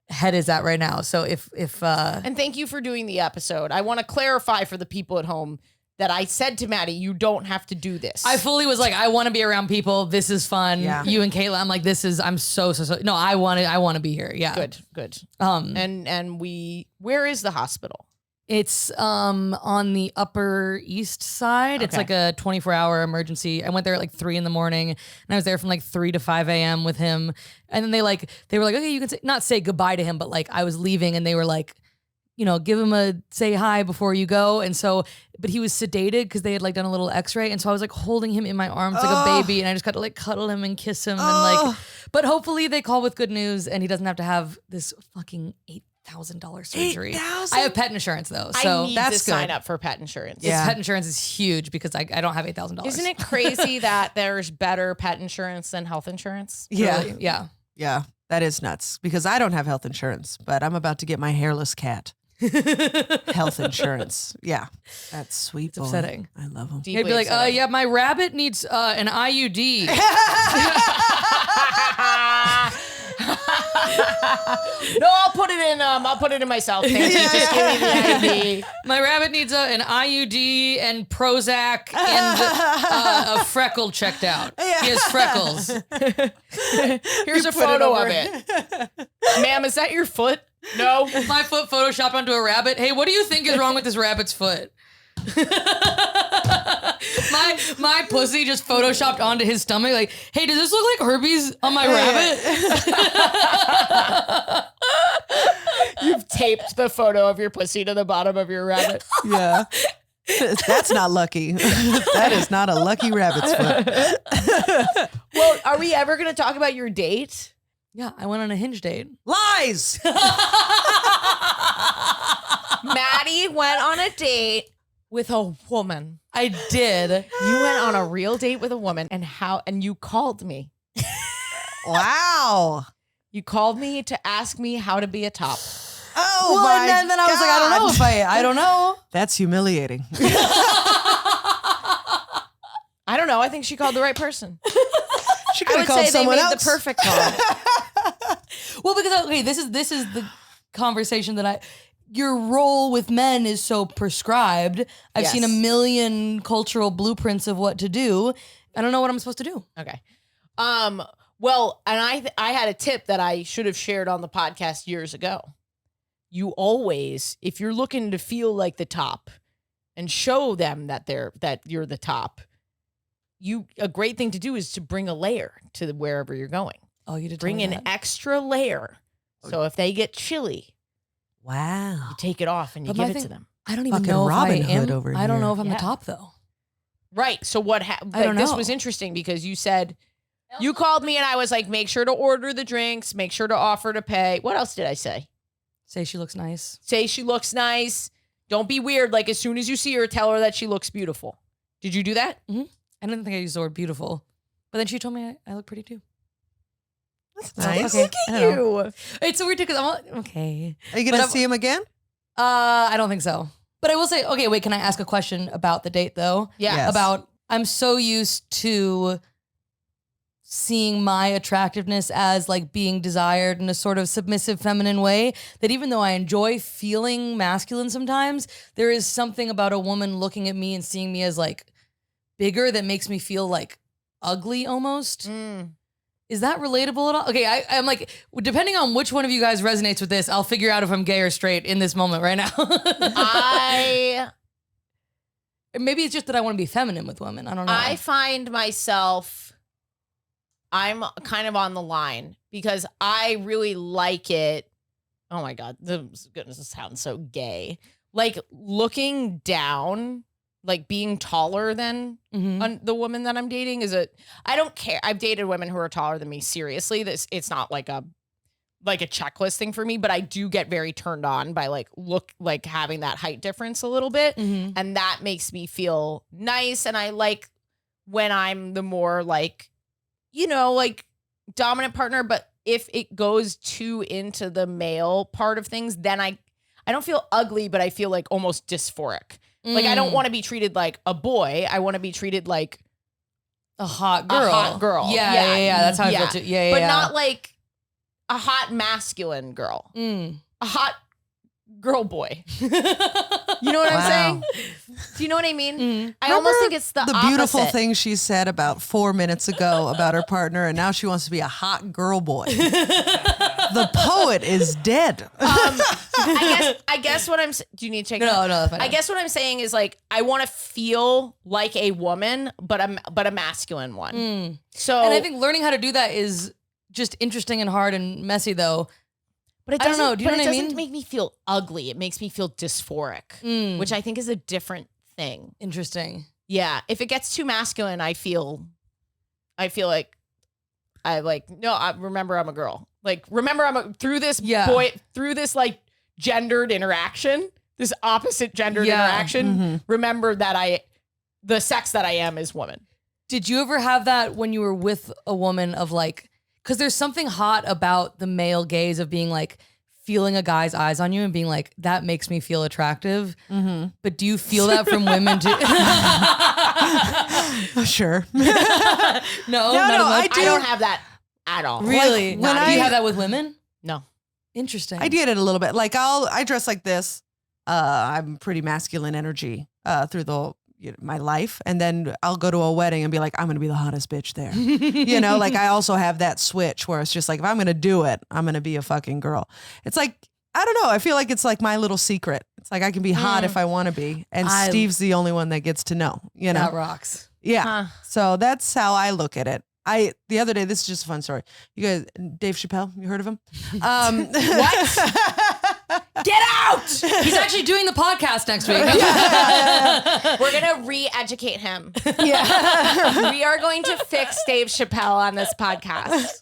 [SPEAKER 4] head is at right now. So if
[SPEAKER 3] And thank you for doing the episode. I want to clarify for the people at home that I said to Maddie, you don't have to do this.
[SPEAKER 4] I fully was like, I want to be around people. This is fun.
[SPEAKER 2] Yeah.
[SPEAKER 4] You and Kayla, I'm like, I'm so. No, I want to be here. Yeah.
[SPEAKER 3] good.
[SPEAKER 4] And
[SPEAKER 3] And where is the hospital?
[SPEAKER 4] it's on the Upper East Side. It's
[SPEAKER 3] Okay.
[SPEAKER 4] like a 24-hour emergency. I went there at like 3 a.m. and I was there from like 3 to 5 a.m. with him. And then they were like, okay, you can not say goodbye to him, but like I was leaving and they were like, you know, give him a say hi before you go. And so, but he was sedated because they had like done a little x-ray. And so I was like holding him in my arms like a baby. And I just got to like cuddle him and kiss him. And like, but hopefully they call with good news and he doesn't have to have this fucking $8,000 surgery.
[SPEAKER 2] $8,000?
[SPEAKER 4] I have pet insurance though.
[SPEAKER 3] I
[SPEAKER 4] So
[SPEAKER 3] need
[SPEAKER 2] that's
[SPEAKER 3] to sign
[SPEAKER 2] good.
[SPEAKER 3] up for pet insurance.
[SPEAKER 2] Yeah.
[SPEAKER 4] pet insurance is huge because I don't have $8,000.
[SPEAKER 3] Isn't it crazy that there's better pet insurance than health insurance?
[SPEAKER 2] Yeah.
[SPEAKER 4] Really? Yeah.
[SPEAKER 2] Yeah, that is nuts because I don't have health insurance, but I'm about to get my hairless cat health insurance. Yeah, that's sweet.
[SPEAKER 4] It's upsetting.
[SPEAKER 2] I love him.
[SPEAKER 4] He'd
[SPEAKER 3] Deeply
[SPEAKER 4] be like,
[SPEAKER 3] upsetting.
[SPEAKER 4] yeah, my rabbit needs an IUD.
[SPEAKER 3] No, I'll put it in myself. Thank you. Just give me the ID.
[SPEAKER 4] My rabbit needs an IUD and Prozac and a freckle checked out. He has freckles.
[SPEAKER 3] Here's a
[SPEAKER 2] put it
[SPEAKER 3] photo
[SPEAKER 2] over.
[SPEAKER 3] of it. Ma'am, is that your foot? No.
[SPEAKER 4] My foot photoshopped onto a rabbit. Hey, what do you think is wrong with this rabbit's foot? my pussy just photoshopped onto his stomach. Like, hey, does this look like herpes on my rabbit?
[SPEAKER 3] You've taped the photo of your pussy to the bottom of your rabbit.
[SPEAKER 2] Yeah. That's not lucky. That is not a lucky rabbit's foot.
[SPEAKER 3] Well, are we ever going to talk about your date?
[SPEAKER 4] Yeah, I went on a Hinge date.
[SPEAKER 2] Lies.
[SPEAKER 3] Maddie went on a date with a woman.
[SPEAKER 4] I did.
[SPEAKER 3] You went on a real date with a woman and you called me.
[SPEAKER 2] Wow.
[SPEAKER 3] You called me to ask me how to be a top.
[SPEAKER 2] Oh
[SPEAKER 4] Well,
[SPEAKER 2] my
[SPEAKER 4] and then I was like, I don't know if I don't know.
[SPEAKER 2] That's humiliating.
[SPEAKER 3] I don't know. I think she called the right person.
[SPEAKER 2] She
[SPEAKER 3] I
[SPEAKER 2] could have
[SPEAKER 3] would
[SPEAKER 2] called
[SPEAKER 3] say they
[SPEAKER 2] someone
[SPEAKER 3] made
[SPEAKER 2] else.
[SPEAKER 3] the perfect call.
[SPEAKER 4] Well, because okay, this is the conversation that your role with men is so prescribed. I've
[SPEAKER 3] Yes.
[SPEAKER 4] seen a million cultural blueprints of what to do. I don't know what I'm supposed to do.
[SPEAKER 3] Okay. Well, and I had a tip that I should have shared on the podcast years ago. You always, if you're looking to feel like the top and show them that you're the top, a great thing to do is to bring a layer to wherever you're going.
[SPEAKER 4] Oh, you did
[SPEAKER 3] Bring
[SPEAKER 4] tell me
[SPEAKER 3] an
[SPEAKER 4] that.
[SPEAKER 3] extra layer. So if they get chilly,
[SPEAKER 2] Wow.
[SPEAKER 3] you take it off and you
[SPEAKER 4] But my
[SPEAKER 3] give it
[SPEAKER 4] thing-
[SPEAKER 3] to them.
[SPEAKER 4] I don't even
[SPEAKER 2] Fucking
[SPEAKER 4] know if
[SPEAKER 2] Robin
[SPEAKER 4] I am.
[SPEAKER 2] Hood over
[SPEAKER 4] I don't
[SPEAKER 2] here.
[SPEAKER 4] know if I'm
[SPEAKER 3] Yeah.
[SPEAKER 4] the top though.
[SPEAKER 3] Right. So what
[SPEAKER 4] I don't
[SPEAKER 3] this
[SPEAKER 4] know.
[SPEAKER 3] was interesting because you said you called me and I was like, make sure to order the drinks, make sure to offer to pay. What else did I say?
[SPEAKER 4] Say she looks nice.
[SPEAKER 3] Say she looks nice. Don't be weird. Like as soon as you see her, tell her that she looks beautiful. Did you do that?
[SPEAKER 4] I didn't think I used the word beautiful, but then she told me I look pretty too.
[SPEAKER 2] That's nice.
[SPEAKER 4] Okay.
[SPEAKER 3] Look
[SPEAKER 4] I
[SPEAKER 3] at
[SPEAKER 4] don't know.
[SPEAKER 3] you.
[SPEAKER 4] It's so weird because I'm okay.
[SPEAKER 2] Are you
[SPEAKER 4] But
[SPEAKER 2] gonna
[SPEAKER 4] I'm-
[SPEAKER 2] see him again?
[SPEAKER 4] I don't think so. But I will say, okay, wait. Can I ask a question about the date though?
[SPEAKER 3] Yeah.
[SPEAKER 2] Yes.
[SPEAKER 4] About I'm so used to seeing my attractiveness as like being desired in a sort of submissive feminine way that even though I enjoy feeling masculine sometimes, there is something about a woman looking at me and seeing me as like bigger that makes me feel like ugly almost.
[SPEAKER 3] Mm.
[SPEAKER 4] Is that relatable at all? Okay, I'm like, depending on which one of you guys resonates with this, I'll figure out if I'm gay or straight in this moment right now. Maybe it's just that I want to be feminine with women. I don't know.
[SPEAKER 3] I find myself, I'm kind of on the line because I really like it. Oh my God. Goodness, this sounds so gay. Like looking down, like being taller than
[SPEAKER 4] Mhm.
[SPEAKER 3] the woman that I'm dating I don't care. I've dated women who are taller than me. Seriously, it's not like a checklist thing for me, but I do get very turned on by like having that height difference a little bit.
[SPEAKER 4] Mhm.
[SPEAKER 3] And that makes me feel nice. And I like when I'm the more like, like dominant partner. But if it goes too into the male part of things, then I don't feel ugly, but I feel like almost dysphoric. Like I don't want to be treated like a boy. I want to be treated like
[SPEAKER 4] a hot girl.
[SPEAKER 3] a hot girl.
[SPEAKER 4] Yeah. That's how I
[SPEAKER 3] Yeah.
[SPEAKER 4] feel too. Yeah.
[SPEAKER 3] But not like a hot masculine girl.
[SPEAKER 4] Mm.
[SPEAKER 3] A hot girl boy. You know what I'm
[SPEAKER 2] Wow.
[SPEAKER 3] saying? Do you know what I mean?
[SPEAKER 4] Mm.
[SPEAKER 3] I almost think it's the
[SPEAKER 2] beautiful
[SPEAKER 3] opposite.
[SPEAKER 2] thing she said about 4 minutes ago about her partner, and now she wants to be a hot girl boy. The poet is dead.
[SPEAKER 3] I guess what I'm. Do you need to check?
[SPEAKER 4] No, that's fine.
[SPEAKER 3] I guess what I'm saying is like I want to feel like a woman, but a masculine one.
[SPEAKER 4] Mm.
[SPEAKER 3] So,
[SPEAKER 4] And I think learning how to do that is just interesting and hard and messy though.
[SPEAKER 3] but it
[SPEAKER 4] I don't
[SPEAKER 3] doesn't.
[SPEAKER 4] know. Do you know
[SPEAKER 3] but
[SPEAKER 4] what I
[SPEAKER 3] it doesn't
[SPEAKER 4] mean?
[SPEAKER 3] make me feel ugly. It makes me feel dysphoric,
[SPEAKER 4] Mm.
[SPEAKER 3] which I think is a different thing.
[SPEAKER 4] Interesting.
[SPEAKER 3] Yeah, if it gets too masculine, I feel like I remember I'm a girl. Like remember through this through this like gendered interaction, this opposite gendered interaction. Remember that the sex that I am is woman.
[SPEAKER 4] Did you ever have that when you were with a woman of like, because there's something hot about the male gaze of being like feeling a guy's eyes on you and being like, that makes me feel attractive. But do you feel that from women too?
[SPEAKER 2] Sure.
[SPEAKER 4] No,
[SPEAKER 2] I
[SPEAKER 3] I don't have that at all.
[SPEAKER 4] Really?
[SPEAKER 2] Like, when
[SPEAKER 4] do you
[SPEAKER 2] I-
[SPEAKER 4] have that with women?
[SPEAKER 3] No.
[SPEAKER 4] Interesting.
[SPEAKER 2] I did it a little bit. Like I dress like this. I'm pretty masculine energy through my life, and then I'll go to a wedding and be like, I'm gonna be the hottest bitch there. Like I also have that switch where it's just like if I'm gonna do it, I'm gonna be a fucking girl. It's like I don't know. I feel like it's like my little secret. It's like I can be hot if I want to be, and Steve's the only one that gets to know.
[SPEAKER 4] That rocks.
[SPEAKER 2] Yeah.
[SPEAKER 3] Huh.
[SPEAKER 2] So that's how I look at it. The other day, this is just a fun story. You guys, Dave Chappelle, you heard of him?
[SPEAKER 3] What? Get out!
[SPEAKER 4] He's actually doing the podcast next week.
[SPEAKER 3] We're gonna re-educate him. Yeah. We are going to fix Dave Chappelle on this podcast.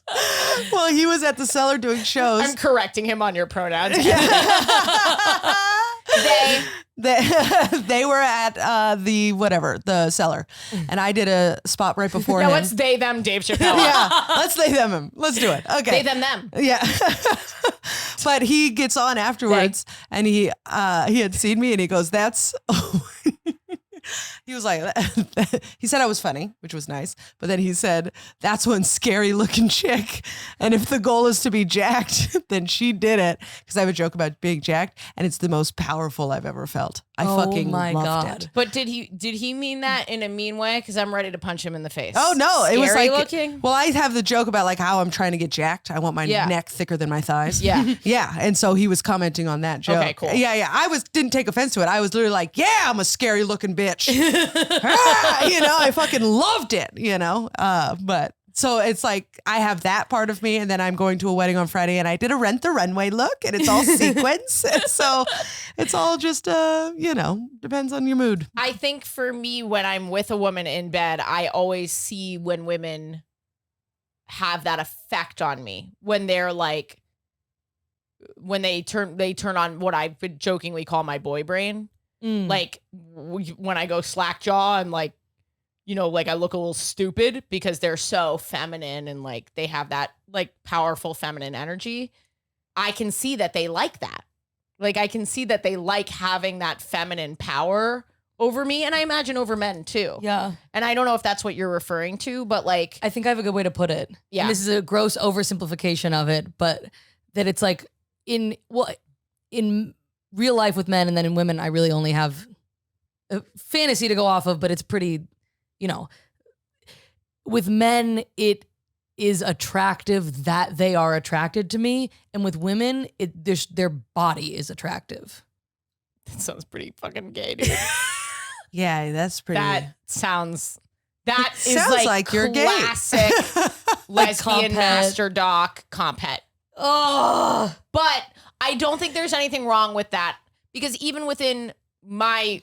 [SPEAKER 2] Well, he was at the Cellar doing shows.
[SPEAKER 3] I'm correcting him on your pronouns.
[SPEAKER 2] They were at the Cellar, and I did a spot right before
[SPEAKER 3] No,
[SPEAKER 2] him.
[SPEAKER 3] let's they them Dave Chappelle.
[SPEAKER 2] Yeah, let's they them him. Let's do it. Okay,
[SPEAKER 3] They them.
[SPEAKER 2] Yeah. But he gets on afterwards, and he had seen me, and he goes, "That's." He was like, he said I was funny, which was nice. But then he said, "That's one scary looking chick. And if the goal is to be jacked, then she did it." Because I have a joke about being jacked, and it's the most powerful I've ever felt. I fucking loved it.
[SPEAKER 3] But did he mean that in a mean way? Because I'm ready to punch him in the face.
[SPEAKER 2] Oh no, it was
[SPEAKER 3] Scary
[SPEAKER 2] like
[SPEAKER 3] looking?
[SPEAKER 2] Well, I have the joke about like how I'm trying to get jacked. I want my neck thicker than my thighs.
[SPEAKER 3] Yeah.
[SPEAKER 2] Yeah. And so he was commenting on that joke.
[SPEAKER 3] Okay, cool.
[SPEAKER 2] Yeah. I didn't take offense to it. I was literally like, yeah, I'm a scary looking bitch. I fucking loved it, but so it's like I have that part of me, and then I'm going to a wedding on Friday, and I did a Rent the Runway look, and it's all sequins. And so it's all just, depends on your mood.
[SPEAKER 3] I think for me, when I'm with a woman in bed, I always see when women have that effect on me, when they're like, when they turn on what I would jokingly call my boy brain. Like when I go slack jaw and like, like I look a little stupid because they're so feminine and like they have that like powerful feminine energy. I can see that they like that. Like I can see that they like having that feminine power over me, and I imagine over men too.
[SPEAKER 4] Yeah.
[SPEAKER 3] And I don't know if that's what you're referring to, but like
[SPEAKER 4] I think I have a good way to put it.
[SPEAKER 3] Yeah.
[SPEAKER 4] And this is a gross oversimplification of it, but that it's like in real life with men and then in women, I really only have a fantasy to go off of, but it's pretty, with men, it is attractive that they are attracted to me. And with women, their body is attractive.
[SPEAKER 3] that sounds pretty fucking gay, dude.
[SPEAKER 2] Yeah, that's pretty.
[SPEAKER 3] That sounds
[SPEAKER 2] like you're gay.
[SPEAKER 3] classic lesbian
[SPEAKER 4] compet.
[SPEAKER 3] master doc compet.
[SPEAKER 4] Oh,
[SPEAKER 3] But I don't think there's anything wrong with that, because even within my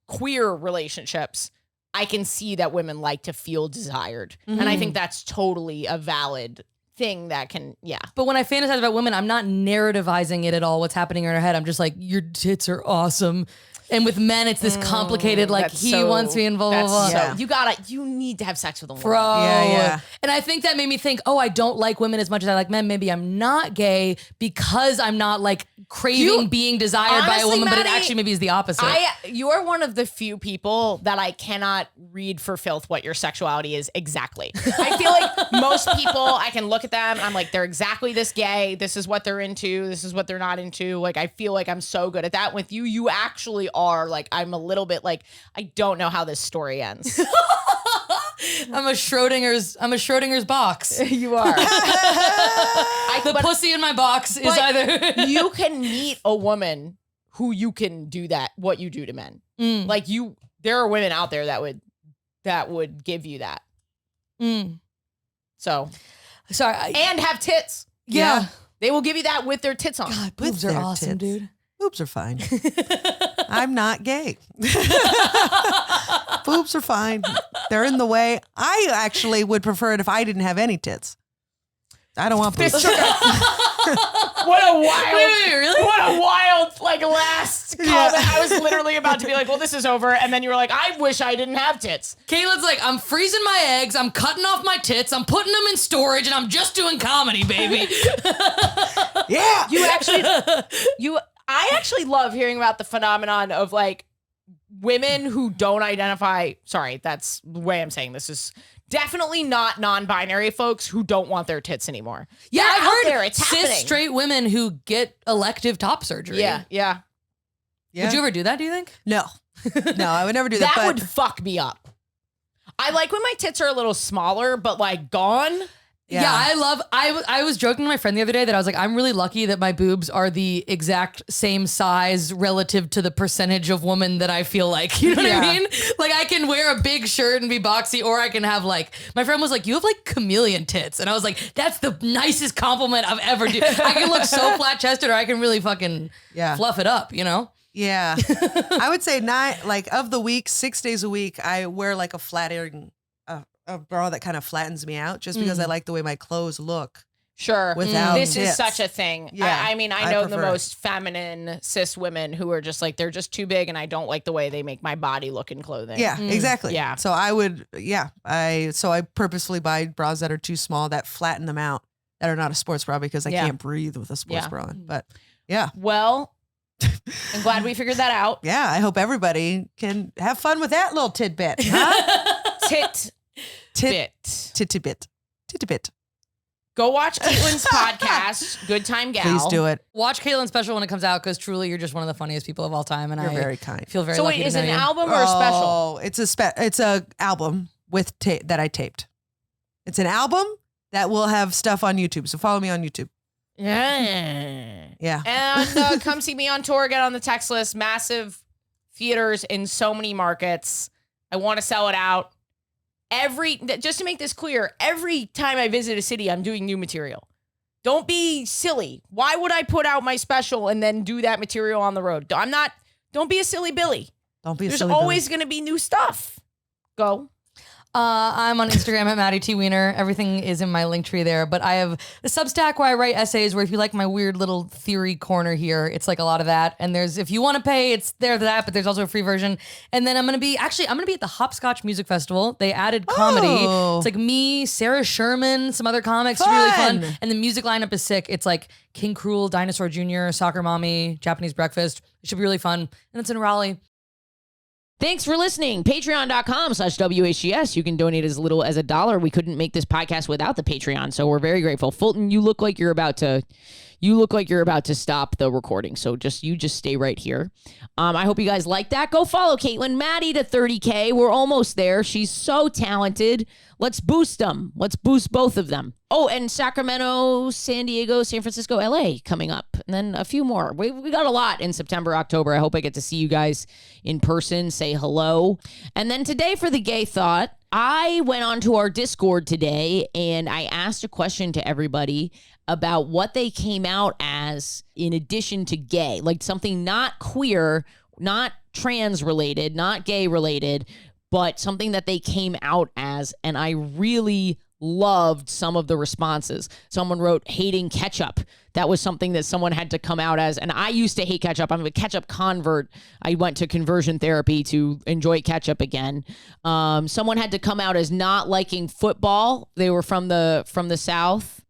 [SPEAKER 3] queer relationships, I can see that women like to feel desired. And I think that's totally a valid thing that can,
[SPEAKER 4] but when I fantasize about women, I'm not narrativizing it at all. What's happening in her head? I'm just like, your tits are awesome. And with men, it's this complicated, like
[SPEAKER 3] that's
[SPEAKER 4] he
[SPEAKER 3] so-
[SPEAKER 4] wants me and blah, blah, blah.
[SPEAKER 3] So you need to have sex with a woman.
[SPEAKER 4] Bro.
[SPEAKER 2] Yeah.
[SPEAKER 4] And I think that made me think, I don't like women as much as I like men. Maybe I'm not gay because I'm not like craving being desired by a
[SPEAKER 3] honestly,
[SPEAKER 4] woman, but it
[SPEAKER 3] Maddie,
[SPEAKER 4] actually maybe is the opposite.
[SPEAKER 3] You are one of the few people that I cannot read for filth what your sexuality is exactly. I feel like most people, I can look at them and I'm like, they're exactly this gay. This is what they're into. This is what they're not into. Like, I feel like I'm so good at that. With you, you actually are like, I'm a little bit like, I don't know how this story ends.
[SPEAKER 4] I'm a Schrodinger's box.
[SPEAKER 3] You are.
[SPEAKER 4] The pussy in my box is either
[SPEAKER 3] you can meet a woman who you can do that, what you do to men. Like there are women out there that would give you that. So,
[SPEAKER 4] sorry,
[SPEAKER 3] and have tits.
[SPEAKER 4] yeah.
[SPEAKER 3] They will give you that with their tits on.
[SPEAKER 4] God, boobs are
[SPEAKER 2] their
[SPEAKER 4] awesome,
[SPEAKER 2] tits.
[SPEAKER 4] dude.
[SPEAKER 2] Boobs are fine. I'm not gay. Boobs are fine. They're in the way. I actually would prefer it if I didn't have any tits. I don't want boobs.
[SPEAKER 3] What a wild,
[SPEAKER 4] Wait, really?
[SPEAKER 3] what a wild, like last comment. I was literally about to be like, well, this is over. And then you were like, I wish I didn't have tits.
[SPEAKER 4] Caitlin's like, I'm freezing my eggs, I'm cutting off my tits, I'm putting them in storage, and I'm just doing comedy, baby.
[SPEAKER 2] Yeah.
[SPEAKER 3] I actually love hearing about the phenomenon of like women who don't identify. Sorry, that's the way I'm saying this is definitely not non-binary folks who don't want their tits anymore.
[SPEAKER 4] Yeah,
[SPEAKER 3] They're
[SPEAKER 4] I've
[SPEAKER 3] out
[SPEAKER 4] heard
[SPEAKER 3] there. It's
[SPEAKER 4] cis
[SPEAKER 3] happening.
[SPEAKER 4] straight women who get elective top surgery.
[SPEAKER 3] Yeah.
[SPEAKER 4] Would you ever do that, do you think?
[SPEAKER 2] No, I would never do that.
[SPEAKER 3] That
[SPEAKER 2] but
[SPEAKER 3] would fuck me up. I like when my tits are a little smaller, but like gone.
[SPEAKER 4] Yeah, I was joking to my friend the other day that I was like, I'm really lucky that my boobs are the exact same size relative to the percentage of woman that I feel like. You know what I mean? Like I can wear a big shirt and be boxy, or I can have like, my friend was like, you have like chameleon tits. And I was like, that's the nicest compliment I've ever done. I can look so flat chested, or I can really fucking fluff it up, you know?
[SPEAKER 2] Yeah. I would say of the week, 6 days a week, I wear like a flattering, a bra that kind of flattens me out just because I like the way my clothes look.
[SPEAKER 3] Sure.
[SPEAKER 2] Without
[SPEAKER 3] this
[SPEAKER 2] tits.
[SPEAKER 3] is such a thing.
[SPEAKER 2] Yeah,
[SPEAKER 3] I mean, I know the
[SPEAKER 2] prefer it.
[SPEAKER 3] most feminine cis women who are just like, they're just too big and I don't like the way they make my body look in clothing.
[SPEAKER 2] Yeah, exactly.
[SPEAKER 3] Yeah.
[SPEAKER 2] So I would, I purposefully buy bras that are too small that flatten them out that are not a sports bra because I
[SPEAKER 3] Yeah.
[SPEAKER 2] can't breathe with a sports
[SPEAKER 3] Yeah.
[SPEAKER 2] bra on. But yeah.
[SPEAKER 3] Well, I'm glad we figured that out.
[SPEAKER 2] Yeah, I hope everybody can have fun with that little tidbit. Huh?
[SPEAKER 3] Tit
[SPEAKER 2] Tit
[SPEAKER 3] bit.
[SPEAKER 2] Titbit.
[SPEAKER 3] Go watch Caitlin's podcast, Good Time Gal.
[SPEAKER 2] Please do it.
[SPEAKER 4] Watch Caitlin's special when it comes out because truly you're just one of the funniest people of all time. And
[SPEAKER 2] You're
[SPEAKER 4] I
[SPEAKER 2] very kind.
[SPEAKER 4] feel very
[SPEAKER 3] So
[SPEAKER 4] lucky
[SPEAKER 3] wait, is
[SPEAKER 4] to
[SPEAKER 3] it
[SPEAKER 4] know
[SPEAKER 3] an
[SPEAKER 4] you.
[SPEAKER 3] album or a special?
[SPEAKER 2] Oh, it's a album with that I taped. It's an album that will have stuff on YouTube. So follow me on YouTube.
[SPEAKER 3] Yeah.
[SPEAKER 2] Yeah.
[SPEAKER 3] And come see me on tour, get on the text list. Massive theaters in so many markets. I want to sell it out. Just to make this clear, every time I visit a city, I'm doing new material. Don't be silly. Why would I put out my special and then do that material on the road? Don't be a silly Billy.
[SPEAKER 2] Don't be a
[SPEAKER 3] There's
[SPEAKER 2] silly
[SPEAKER 3] always going to be new stuff. Go.
[SPEAKER 4] I'm on Instagram at Maddie T. Wiener. Everything is in my link tree there. But I have the Substack where I write essays where if you like my weird little theory corner here, it's like a lot of that. And if you want to pay, it's there for that, but there's also a free version. And then I'm going to be at the Hopscotch Music Festival. They added comedy.
[SPEAKER 2] Oh.
[SPEAKER 4] It's like me, Sarah Sherman, some other comics. It's really
[SPEAKER 2] Fun.
[SPEAKER 4] fun. And the music lineup is sick. It's like King Cruel, Dinosaur Jr., Soccer Mommy, Japanese Breakfast. It should be really fun. And it's in Raleigh.
[SPEAKER 1] Thanks for listening. Patreon.com/WHGS. You can donate as little as $1. We couldn't make this podcast without the Patreon, so we're very grateful. Fulton, you look like you're about to stop the recording. So you just stay right here. I hope you guys like that. Go follow Caitlin, Maddie to 30K. We're almost there. She's so talented. Let's boost them. Let's boost both of them. Oh, and Sacramento, San Diego, San Francisco, LA coming up. And then a few more. We got a lot in September, October. I hope I get to see you guys in person, say hello. And then today for the gay thought, I went onto our Discord today and I asked a question to everybody about what they came out as in addition to gay, like something not queer, not trans related, not gay related, but something that they came out as. And I really loved some of the responses. Someone wrote hating ketchup. That was something that someone had to come out as. And I used to hate ketchup. I'm a ketchup convert. I went to conversion therapy to enjoy ketchup again. Someone had to come out as not liking football. They were from the South.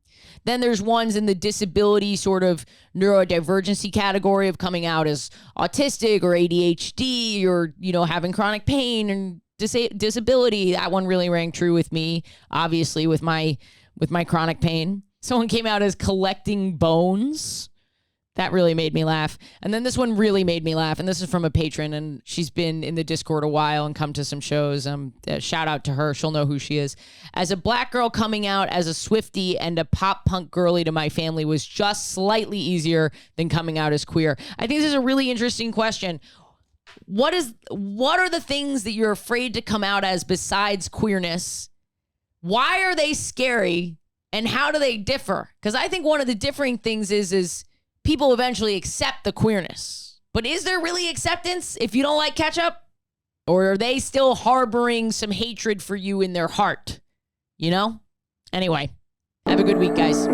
[SPEAKER 1] Then there's ones in the disability sort of neurodivergency category of coming out as autistic or ADHD or, having chronic pain and disability. That one really rang true with me, obviously, with my chronic pain. Someone came out as collecting bones. That really made me laugh. And then this one really made me laugh. And this is from a patron, and she's been in the Discord a while and come to some shows. Shout out to her. She'll know who she is. As a black girl, coming out as a Swiftie and a pop punk girly to my family was just slightly easier than coming out as queer. I think this is a really interesting question. What are the things that you're afraid to come out as besides queerness? Why are they scary? And how do they differ? Because I think one of the differing things is people eventually accept the queerness. But is there really acceptance if you don't like ketchup? Or are they still harboring some hatred for you in their heart? Anyway, have a good week, guys.